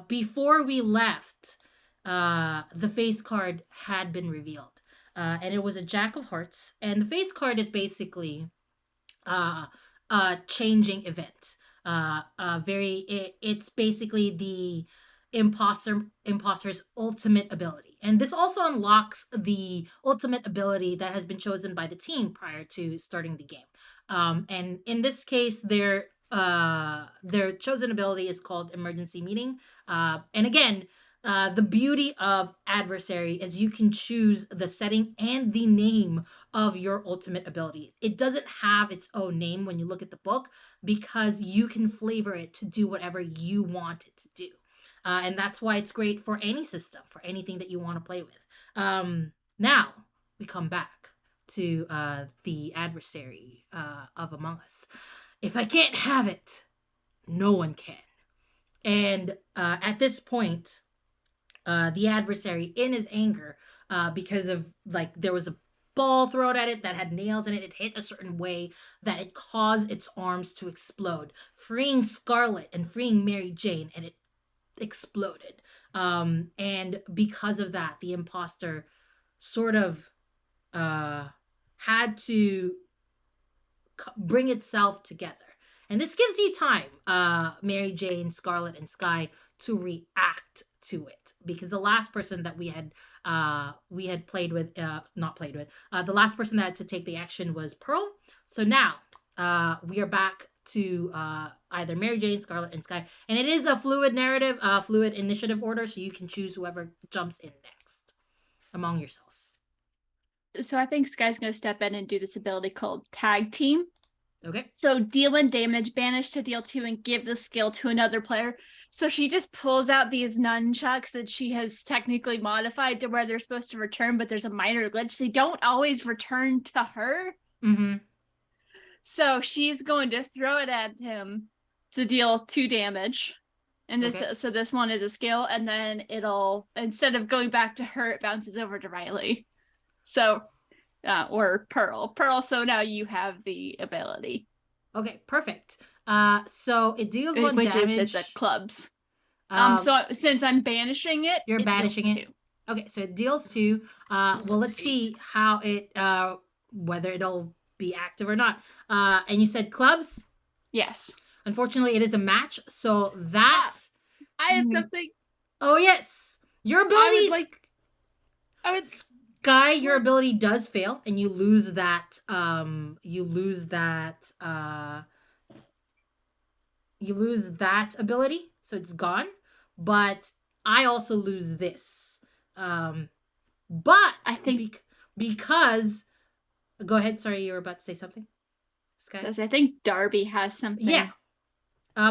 before we left, the face card had been revealed. And it was a Jack of Hearts. And the face card is basically uh, a changing event. It's basically the imposter's ultimate ability, and this also unlocks the ultimate ability that has been chosen by the team prior to starting the game. And in this case, their chosen ability is called Emergency Meeting. And again, the beauty of Adversary is you can choose the setting and the name of your ultimate ability. It doesn't have its own name when you look at the book because you can flavor it to do whatever you want it to do. And that's why it's great for any system, for anything that you want to play with. Now we come back to the Adversary of Among Us. If I can't have it, no one can. And at this point, the Adversary, in his anger, because of there was a ball thrown at it that had nails in it. It hit a certain way that it caused its arms to explode, freeing Scarlet and freeing Mary Jane, and it exploded. And because of that, the imposter sort of had to bring itself together. And this gives you time, Mary Jane, Scarlet, and Sky, to react to it, because the last person that we had played with, not played with, the last person that had to take the action was Pearl. So now we are back to either Mary Jane, Scarlet, and Sky, and it is a fluid narrative, fluid initiative order, so you can choose whoever jumps in next among yourselves. So I think Sky's going to step in and do this ability called Tag Team. Okay. So deal 1 damage, banish to deal 2, and give the skill to another player. So she just pulls out these nunchucks that she has technically modified to where they're supposed to return, but there's a minor glitch. They don't always return to her. Mm-hmm. So she's going to throw it at him to deal 2 damage. And this, Okay. so this one is a skill, and then it'll, instead of going back to her, it bounces over to Riley. So or Pearl. So now you have the ability. Okay, perfect. So it deals 1 which damage. is the clubs. So since I'm banishing it, you're banishing it. 2. Okay, so it deals 2. Well, let's see how it whether it'll be active or not. And you said clubs? Yes. Unfortunately, it is a match, so that I have something. Oh yes. Your ability I would Sky, your ability does fail, and you lose that ability, so it's gone. But I also lose this. But I think because go ahead, sorry, you were about to say something, Sky. I think Darby has something. Yeah.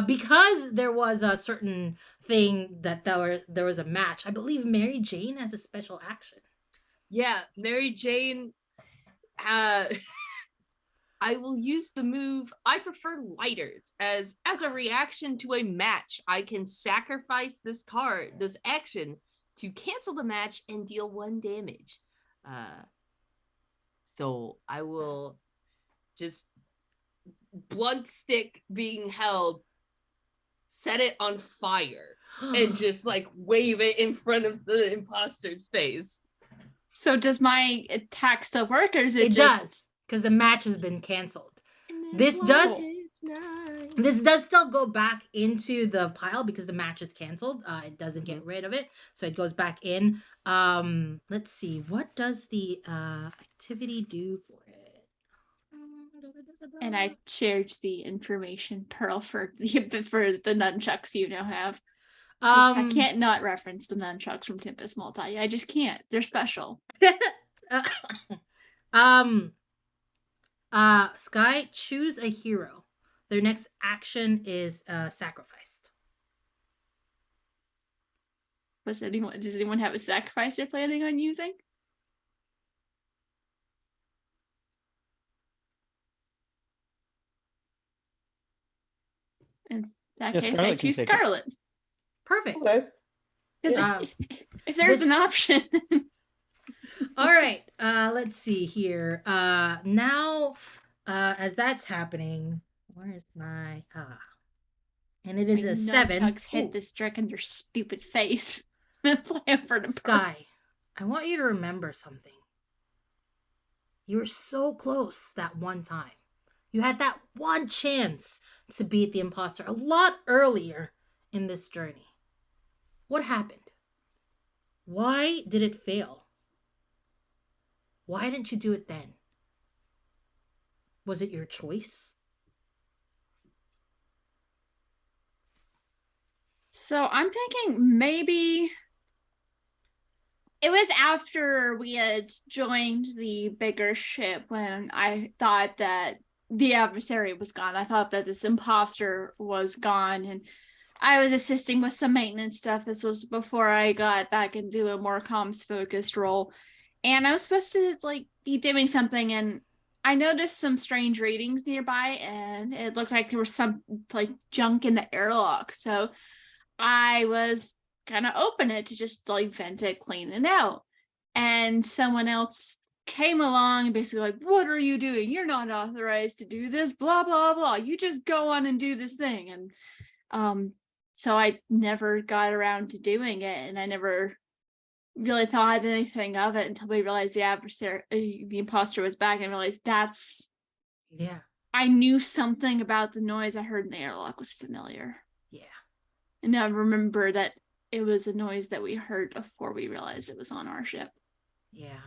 Because there was a certain thing that there was a match. I believe Mary Jane has a special action. Yeah, Mary Jane. I will use the move. I prefer lighters as a reaction to a match. I can sacrifice this action, to cancel the match and deal 1 damage. So I will just blunt stick being held, set it on fire, and just wave it in front of the imposter's face. So does my attack still work, or is it does, because the match has been canceled. This does still go back into the pile because the match is canceled. It doesn't get rid of it, so it goes back in. Let's see, what does the activity do for it? And I shared the information, Pearl, for the nunchucks you now have. I can't not reference the nunchucks from Tempest Multi. I just can't. They're special. Sky, choose a hero. Their next action is sacrificed. Does anyone have a sacrifice they're planning on using? In that case, I choose Scarlet. Perfect. Okay. If there's an option. All right. Let's see here. Now, as that's happening, Where's my and it is My a 7. nunchucks hit Ooh. this trick in their stupid face. Then fly over to Pearl. Sky, I want you to remember something. You were so close that one time. You had that one chance to beat the imposter a lot earlier in this journey. What happened? Why did it fail? Why didn't you do it then? Was it your choice? So I'm thinking maybe it was after we had joined the bigger ship when I thought that the adversary was gone. I thought that this imposter was gone, and I was assisting with some maintenance stuff. This was before I got back into a more comms focused role. And I was supposed to be doing something, and I noticed some strange readings nearby, and it looked like there was some junk in the airlock. So I was gonna open it to just vent it, clean it out. And someone else came along and basically what are you doing? You're not authorized to do this, blah, blah, blah. You just go on and do this thing. And so I never got around to doing it, and I never really thought anything of it until we realized the imposter was back, and realized Yeah. I knew something about the noise I heard in the airlock was familiar. Yeah. And I remember that it was a noise that we heard before we realized it was on our ship. Yeah.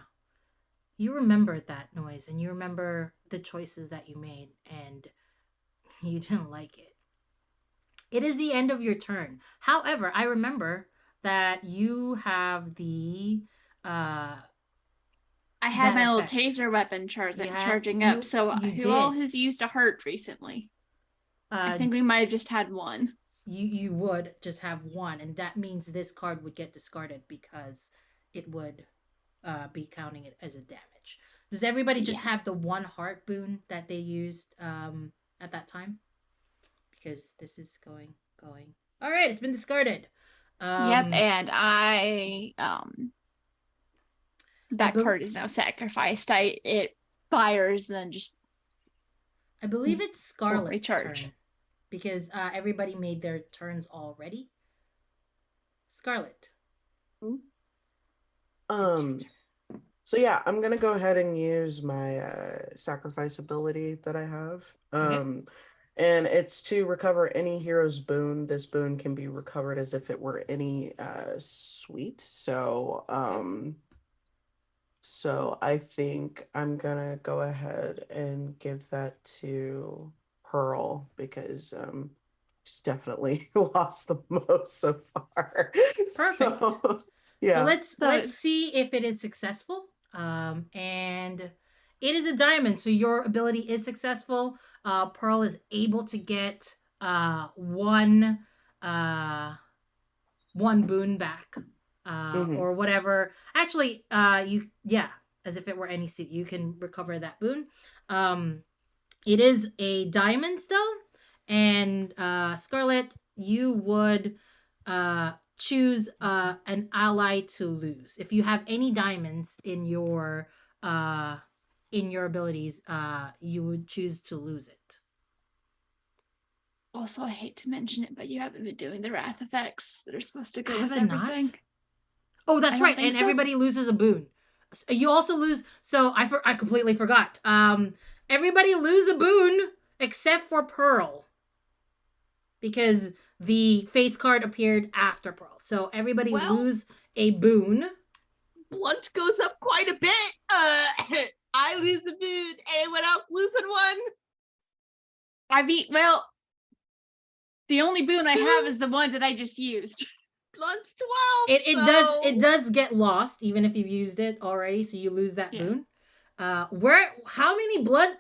You remembered that noise, and you remember the choices that you made, and you didn't like it. It is the end of your turn. However, I remember that you have the I had that my effect. little taser weapon charging up. So who all has used a hurt recently? I think we might have just had one. You would just have one, and that means this card would get discarded because it would be counting it as a damage. Does everybody just have the one heart boon that they used at that time? Because this is going. All right, it's been discarded. Yep, and that card is now sacrificed. It fires and then just. I believe it's Scarlet's recharge. turn because everybody made their turns already. Scarlet. So yeah, I'm gonna go ahead and use my sacrifice ability that I have. Okay. And it's to recover any hero's boon. This boon can be recovered as if it were any suite. So I think I'm gonna go ahead and give that to Pearl because she's definitely lost the most so far. Perfect. So, yeah. So let's see if it is successful. And it is a diamond, so your ability is successful. Pearl is able to get one boon back. Or whatever. Actually, as if it were any suit, you can recover that boon. It is a diamond though, and Scarlet, you would choose an ally to lose. If you have any diamonds in your abilities, you would choose to lose it. Also, I hate to mention it, but you haven't been doing the wrath effects that are supposed to go Have with I not? everything. Oh, that's right. And everybody loses a boon. You also lose. So I completely forgot. Everybody lose a boon except for Pearl, because the face card appeared after Pearl. So everybody lose a boon. Blunt goes up quite a bit. I lose a boon. Anyone else losing one? The only boon I have is the one that I just used. Blunt's 12. It does get lost even if you've used it already, so you lose that boon. How many blunt?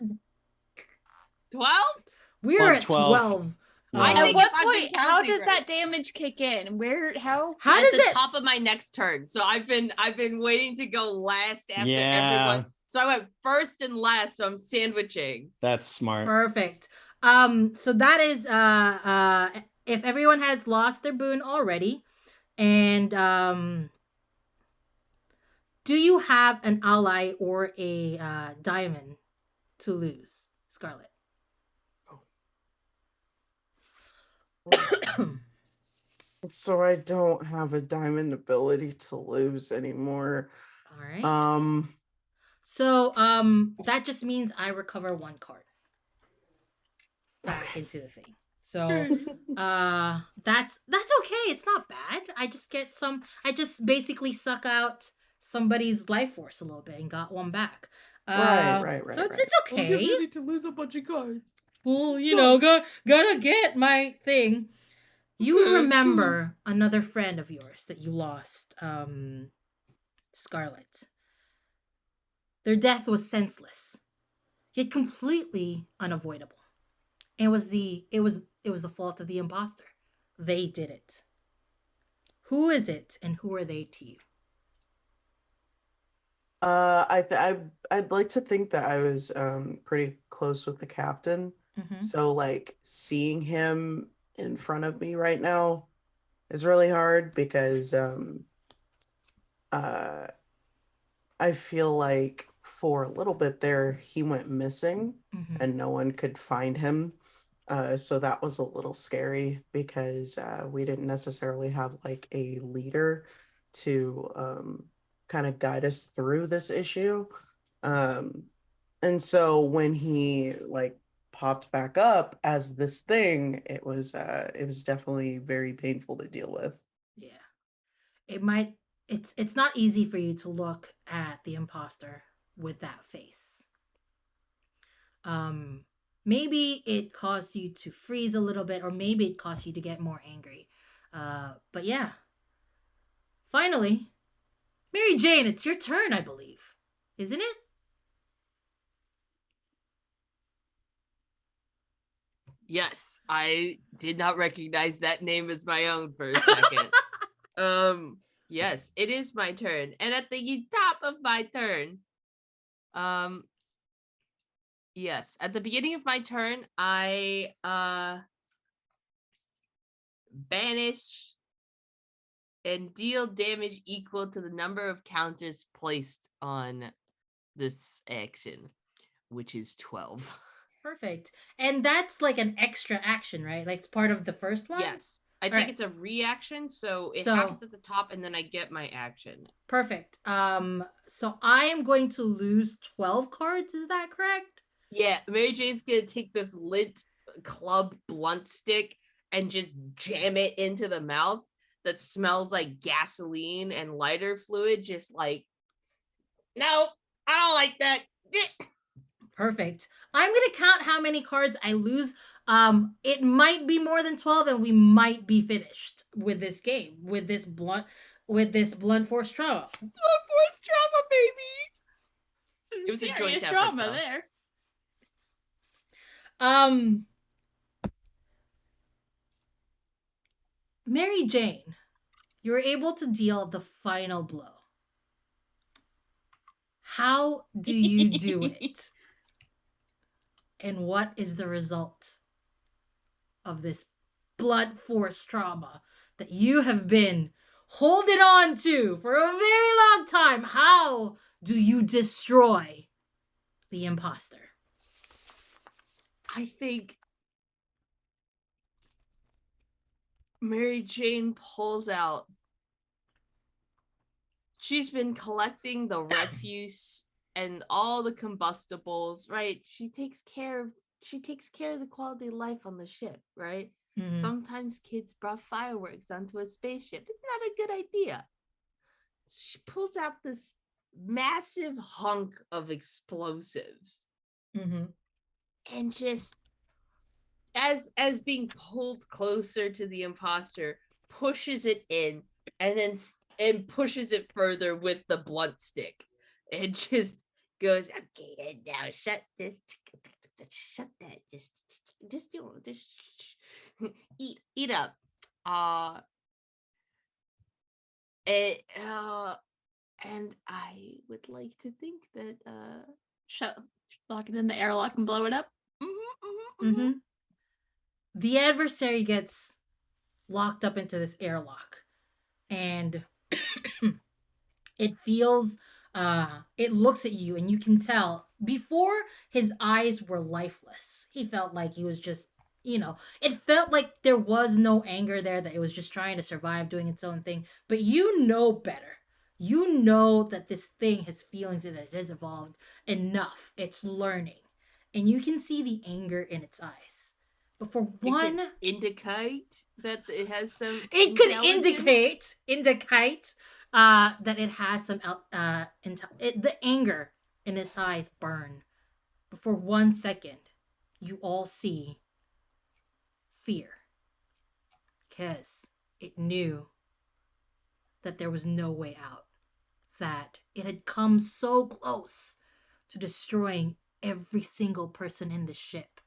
12? We're at 12. At what point? How does that damage kick in? How does it? Top of my next turn. So I've been waiting to go last after everyone. So I went first and last. So I'm sandwiching. That's smart. Perfect. So that is if everyone has lost their boon already, and do you have an ally or a diamond to lose, Scarlet? So I don't have a diamond ability to lose anymore. All right. So that just means I recover 1 card back Okay. into the thing. So that's okay. It's not bad. I just basically suck out somebody's life force a little bit and got 1 back. Right. So it's I'm getting okay. ready to lose a bunch of cards. Well, you know, gotta get my thing. You Okay, remember another friend of yours that you lost, Scarlet. Their death was senseless, yet completely unavoidable. It was the fault of the imposter. They did it. Who is it, and who are they to you? I'd like to think that I was pretty close with the captain. Mm-hmm. So like seeing him in front of me right now is really hard because uh I feel like for a little bit there he went missing Mm-hmm. and no one could find him. So that was a little scary because we didn't necessarily have like a leader to kind of guide us through this issue. Um, and so when he like popped back up as this thing, it was definitely very painful to deal with. Yeah. It might it's not easy for you to look at the imposter with that face. Maybe it caused you to freeze a little bit, or maybe it caused you to get more angry. But yeah. Finally, Mary Jane, it's your turn, I believe. Isn't it? Yes, I did not recognize that name as my own for a second. Yes, it is my turn. And at the top of my turn, yes, at the beginning of my turn, I banish and deal damage equal to the number of counters placed on this action, which is 12. Perfect. And that's like an extra action, right? Like it's part of the first one? Yes. I think Alright. it's a reaction, so it So- happens at the top and then I get my action. Perfect. So I am going to lose 12 cards, is that correct? Yeah, Mary Jane's gonna take this lint club blunt stick and just jam it into the mouth that smells like gasoline and lighter fluid, just like, no, I don't like that. Perfect. I'm gonna count how many cards I lose. It might be more than 12, and we might be finished with this game, with this blunt force trauma. Blunt force trauma, baby. It was a joint Serious effort, trauma though. there. Mary Jane, you were able to deal the final blow. How do you do it? And what is the result of this blunt force trauma that you have been holding on to for a very long time? How do you destroy the imposter? I think Mary Jane pulls out. She's been collecting the refuse and all the combustibles, right? She takes care of the quality of life on the ship, right? Mhm. Sometimes kids brought fireworks onto a spaceship. It's not a good idea. She pulls out this massive hunk of explosives Mhm. and just as being pulled closer to the imposter, pushes it in and pushes it further with the blunt stick and just goes, okay, and now shut that, just eat up. And I would like to think that Lock it in the airlock and blow it up. Mm-hmm. The adversary gets locked up into this airlock, and it feels it looks at you, and you can tell before his eyes were lifeless. He felt like he was just it felt like there was no anger there, that it was just trying to survive, doing its own thing. But you know better. You know that this thing has feelings and it has evolved enough. It's learning. And you can see the anger in its eyes. But for one, it indicate that it has some. it could indicate that it has some the anger in its eyes burn. But for 1 second, you all see fear, because it knew that there was no way out, that it had come so close to destroying every single person in the ship,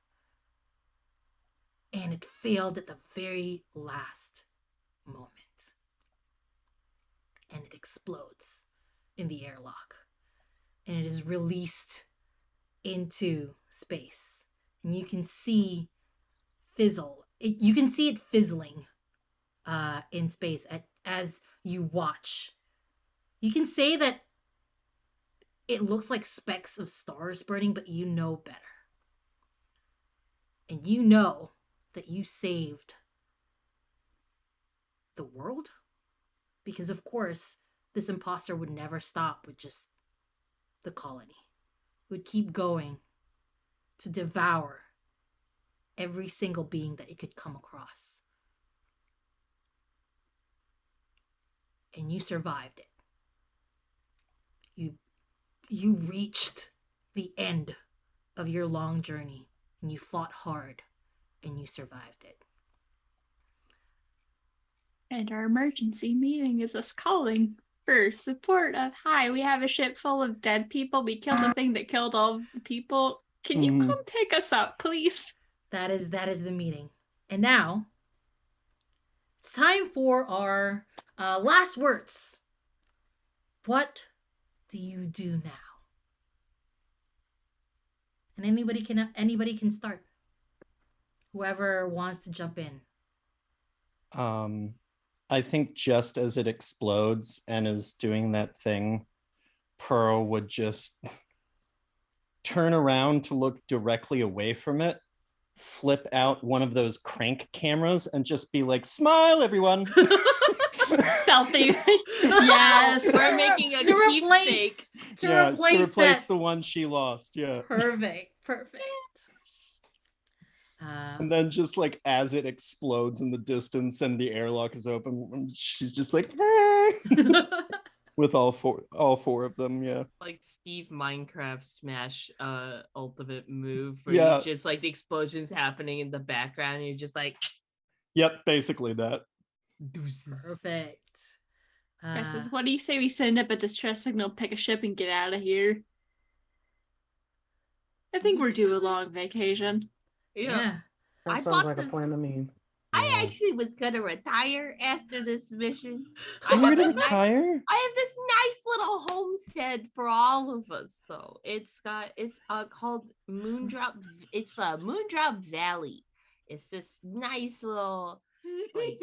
and it failed at the very last moment. And it explodes in the airlock, and it is released into space, and you can see you can see it fizzling in space as you watch. You can say that it looks like specks of stars burning, but you know better. And you know that you saved the world, because of course this imposter would never stop with just the colony. It would keep going to devour every single being that it could come across. And you survived it. You reached the end of your long journey, and you fought hard, and you survived it. And our emergency meeting is us calling for support of, hi, we have a ship full of dead people. We killed the thing that killed all of the people. Can you come pick us up, please? That is the meeting. And now, it's time for our last words. What do you do now? And anybody can start. Whoever wants to jump in. I think just as it explodes and is doing that thing, Pearl would just turn around to look directly away from it, flip out one of those crank cameras, and just be like, "Smile, everyone." Stealthy. Yes. We're making a to keepsake. replace the one she lost. Yeah. Perfect. And then just like as it explodes in the distance and the airlock is open, she's just like, with all four of them. Yeah. Like Steve Minecraft Smash ultimate move, where you just like the explosions happening in the background, and you're just like, yep, basically that. Deuces. Perfect. Says, what do you say we send up a distress signal, pick a ship, and get out of here? I think we're due a long vacation. Yeah. That sounds like a plan to me. I actually was gonna retire after this mission. I'm gonna retire. I have this nice little homestead for all of us, though. It's called Moondrop. It's Moondrop Valley. It's this nice little like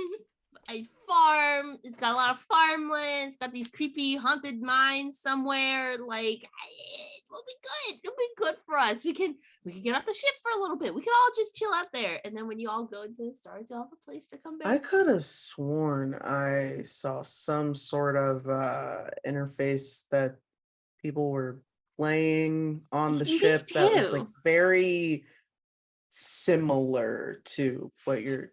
a farm. It's got a lot of farmland. It's got these creepy haunted mines somewhere. Like it will be good. It'll be good for us. We can get off the ship for a little bit. We can all just chill out there, and then when you all go into the stars, you'll have a place to come back. I could have sworn I saw some sort of interface that people were playing on the ship that was like very similar to what you're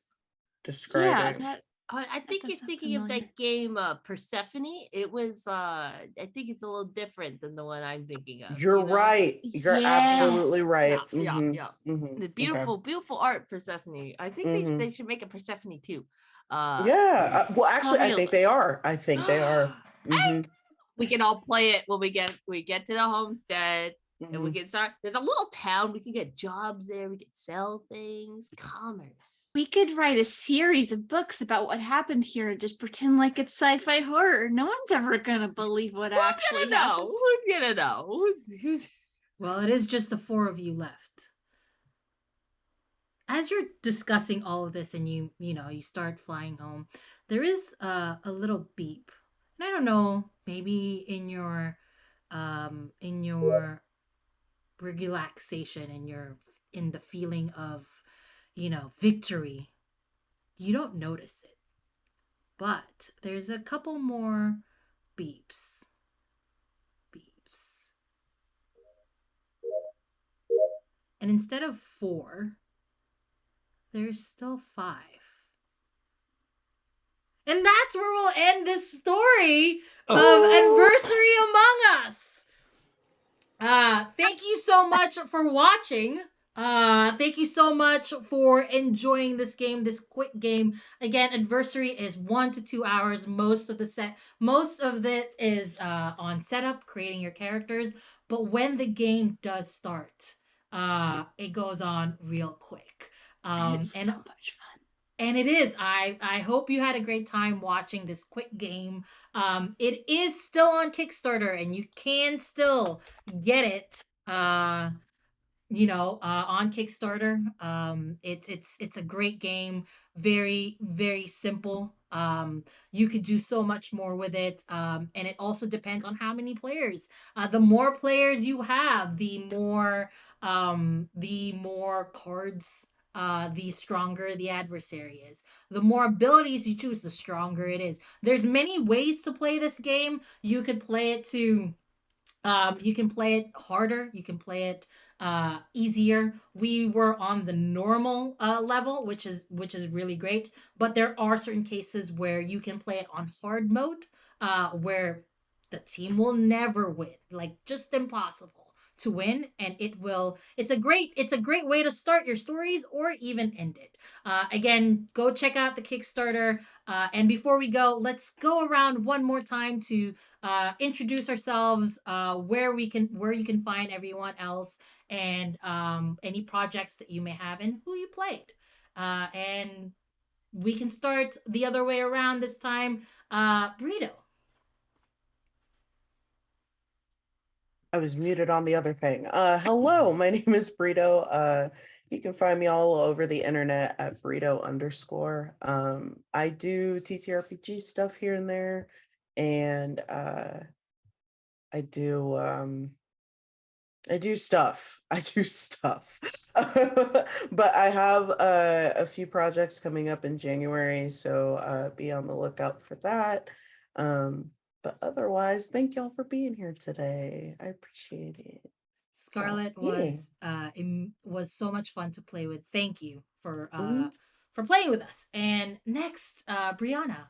describing. Yeah, I think you're thinking of that game Persephone. It was I think it's a little different than the one I'm thinking of. You're right. You're absolutely right. Yeah. The beautiful art, Persephone. I think they should make a Persephone too. Well, actually, I think they are. We can all play it when we get to the homestead. And we can start. There's a little town. We can get jobs there. We can sell things. Commerce. We could write a series of books about what happened here and just pretend like it's sci-fi horror. No one's ever gonna believe what actually happened. Who's gonna know? Who's... Well, it is just the four of you left. As you're discussing all of this and you start flying home, there is a little beep. And I don't know, maybe in your relaxation and in the feeling of victory, you don't notice it. But there's a couple more beeps. Beeps. And instead of 4, there's still 5. And that's where we'll end this story of Adversary Among Us. Thank you so much for watching. Thank you so much for enjoying this game, this quick game. Again, Adversary is 1 to 2 hours. Most of it is on setup, creating your characters. But when the game does start, it goes on real quick. It's so much fun. And it is. I hope you had a great time watching this quick game. It is still on Kickstarter, and you can still get it. On Kickstarter. It's a great game. Very, very simple. You could do so much more with it. And it also depends on how many players. The more players you have, the more cards, the stronger the adversary is. The more abilities you choose, the stronger it is. There's many ways to play this game. You could play it you can play it harder. You can play it easier. We were on the normal level, which is really great. But there are certain cases where you can play it on hard mode, where the team will never win, like just impossible to win, and it's a great way to start your stories or even end it. Again, go check out the Kickstarter. And before we go, let's go around one more time to introduce ourselves, where you can find everyone else, and any projects that you may have and who you played. And we can start the other way around this time. Breeedo. I was muted on the other thing. Hello, my name is Breeedo. You can find me all over the internet at Breeedo_. I do TTRPG stuff here and there, and I do stuff. I do stuff. But I have a few projects coming up in January, so be on the lookout for that. But otherwise, thank y'all for being here today. I appreciate it. Scarlet yeah. was so much fun to play with. Thank you for Mhm. playing with us. And next, Brianna,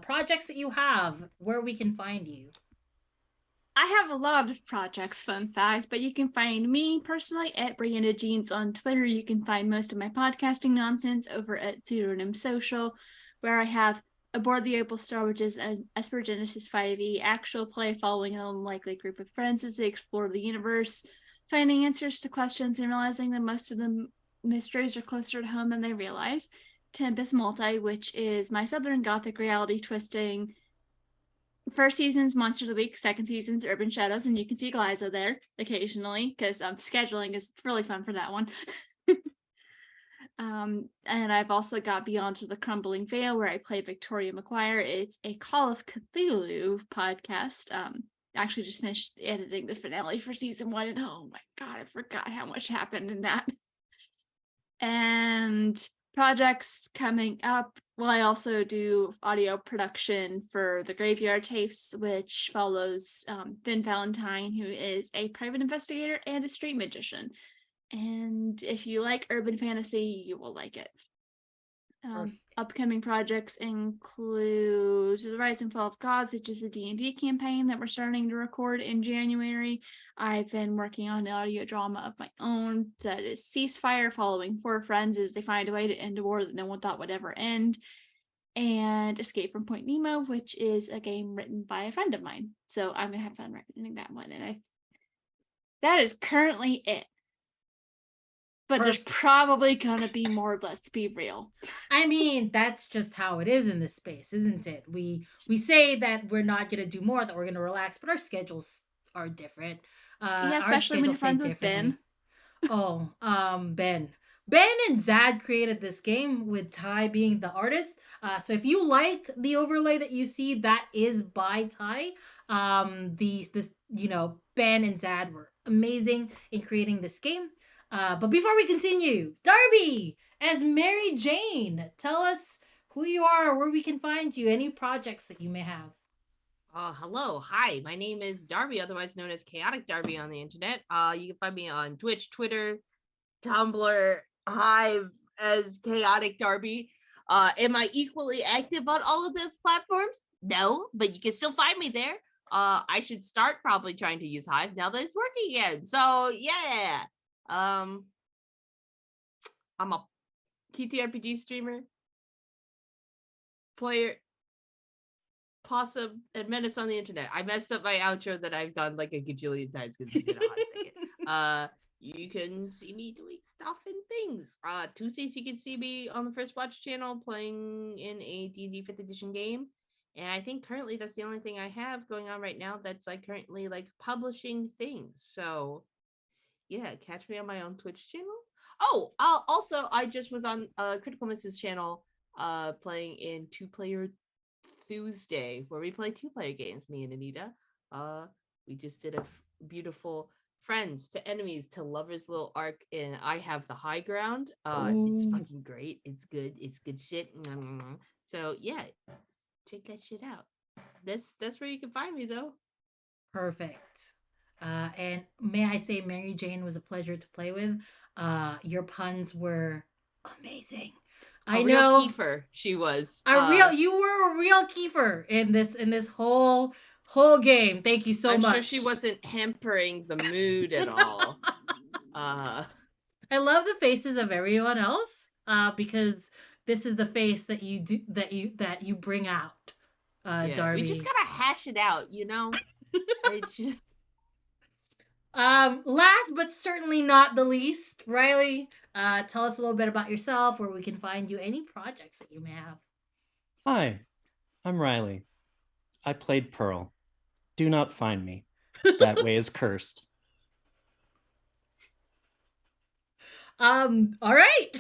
projects that you have, where we can find you. I have a lot of projects, fun fact, but you can find me personally at Brianna Jeans on Twitter. You can find most of my podcasting nonsense over at Pseudonym Social, where I have Aboard the Imposter, which is an Esper Genesis 5e actual play following an unlikely group of friends as they explore the universe, finding answers to questions and realizing that most of the mysteries are closer to home than they realize. Tempest Multi, which is my Southern Gothic reality twisting. First season's Monster of the Week, second season's Urban Shadows, and you can see Glaiza there occasionally because scheduling is really fun for that one. And I've also got Beyond the Crumbling Veil, where I play Victoria McGuire. It's a Call of Cthulhu podcast. Actually just finished editing the finale for season 1, and oh my god, I forgot how much happened in that. And projects coming up. Well, I also do audio production for the Graveyard Tapes, which follows Finn Valentine, who is a private investigator and a street magician. And if you like urban fantasy, you will like it. Upcoming projects include The Rise and Fall of Gods, which is a D&D campaign that we're starting to record in January. I've been working on an audio drama of my own that is Ceasefire, following 4 friends as they find a way to end a war that no one thought would ever end. And Escape from Point Nemo, which is a game written by a friend of mine. So I'm going to have fun writing that one. And that is currently it. But there's probably gonna be more, let's be real. I mean, that's just how it is in this space, isn't it? We say that we're not gonna do more, that we're gonna relax, but our schedules are different. Yeah, especially when you're friends with Ben. Oh, Ben and Zad created this game with Ty being the artist. So if you like the overlay that you see, that is by Ty. Ben and Zad were amazing in creating this game. But before we continue, Darby as Mary Jane. Tell us who you are, where we can find you, any projects that you may have. Hello, hi. My name is Darby, otherwise known as Chaotic Darby on the internet. You can find me on Twitch, Twitter, Tumblr, Hive as Chaotic Darby. Am I equally active on all of those platforms? No, but you can still find me there. I should start probably trying to use Hive now that it's working again. So yeah. I'm a TTRPG streamer, player, possum, and menace on the internet. I messed up my outro that I've done like a gajillion times because it's been a hot second. You can see me doing stuff and things. Tuesdays you can see me on the First Watch channel playing in a D&D 5th edition game. And I think currently that's the only thing I have going on right now that's like currently like publishing things. So yeah, catch me on my own Twitch channel. Oh, also I just was on Critical Miss's channel playing in 2-Player Tuesday, where we play 2-player games, me and Anita. We just did a beautiful friends to enemies to lovers little arc in I Have the High Ground. It's fucking great. It's good shit. So yeah, check that shit out. That's where you can find me though. Perfect. And may I say, Mary Jane was a pleasure to play with. Your puns were amazing. I know, Kiefer, she was you were a real Kiefer in this whole game. Thank you so much. I'm sure she wasn't hampering the mood at all. I love the faces of everyone else. Because this is the face that you do that you bring out. Yeah, Darby. we just gotta hash it out, you know. Last but certainly not the least, Riley, tell us a little bit about yourself, where we can find you, any projects that you may have. Hi, I'm Riley. I played Pearl. Do not find me. That way is cursed. All right.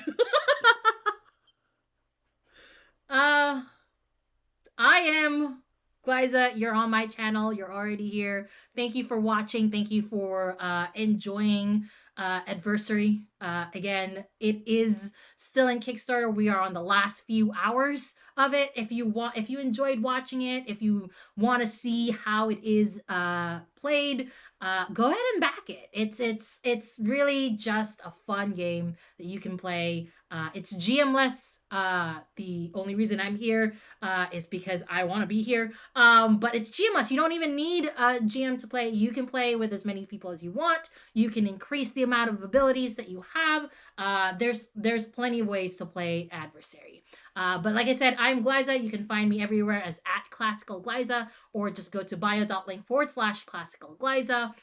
I am Glaiza. You're on my channel. You're already here. Thank you for watching. Thank you for enjoying Adversary. Again, it is still in Kickstarter. We are on the last few hours of it. If you enjoyed watching it, if you want to see how it is played, go ahead and back it. It's really just a fun game that you can play. It's GM-less. The only reason I'm here is because I want to be here. But it's GM-less. You don't even need a GM to play. You can play with as many people as you want. You can increase the amount of abilities that you have. There's plenty of ways to play Adversary. But like I said, I'm Glaiza. You can find me everywhere as @ClassicalGlaiza, or just go to bio.link/ClassicalGlaiza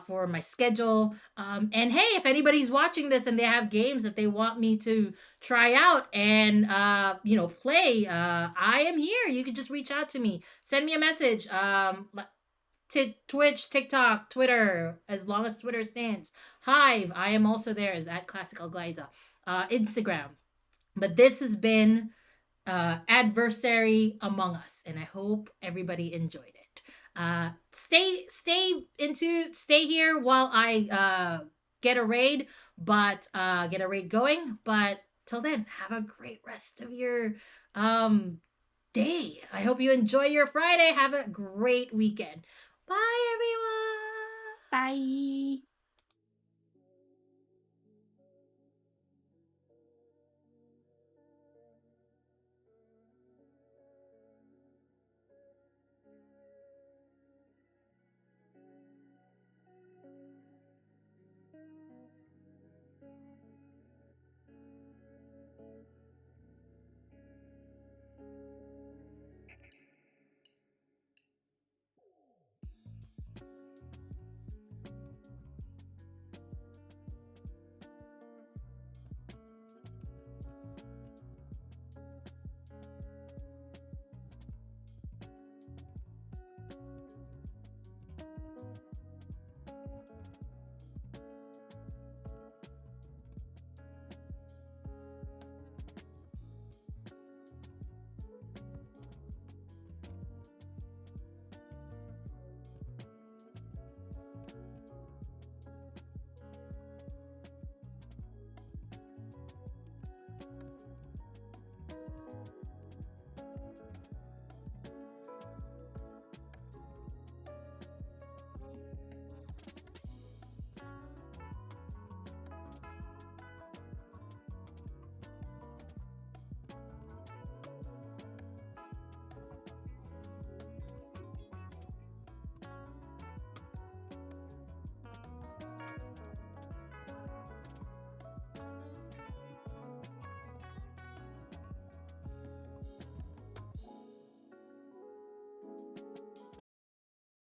for my schedule. And hey, if anybody's watching this and they have games that they want me to try out and play, I am here. You can just reach out to me. Send me a message. To Twitch, TikTok, Twitter, as long as Twitter stands. Hive, I am also there as @ClassicalGlaiza. Instagram. But this has been Adversary Among Us, and I hope everybody enjoyed it. Stay here while I get a raid going. But till then, have a great rest of your day. I hope you enjoy your Friday. Have a great weekend. Bye, everyone. Bye.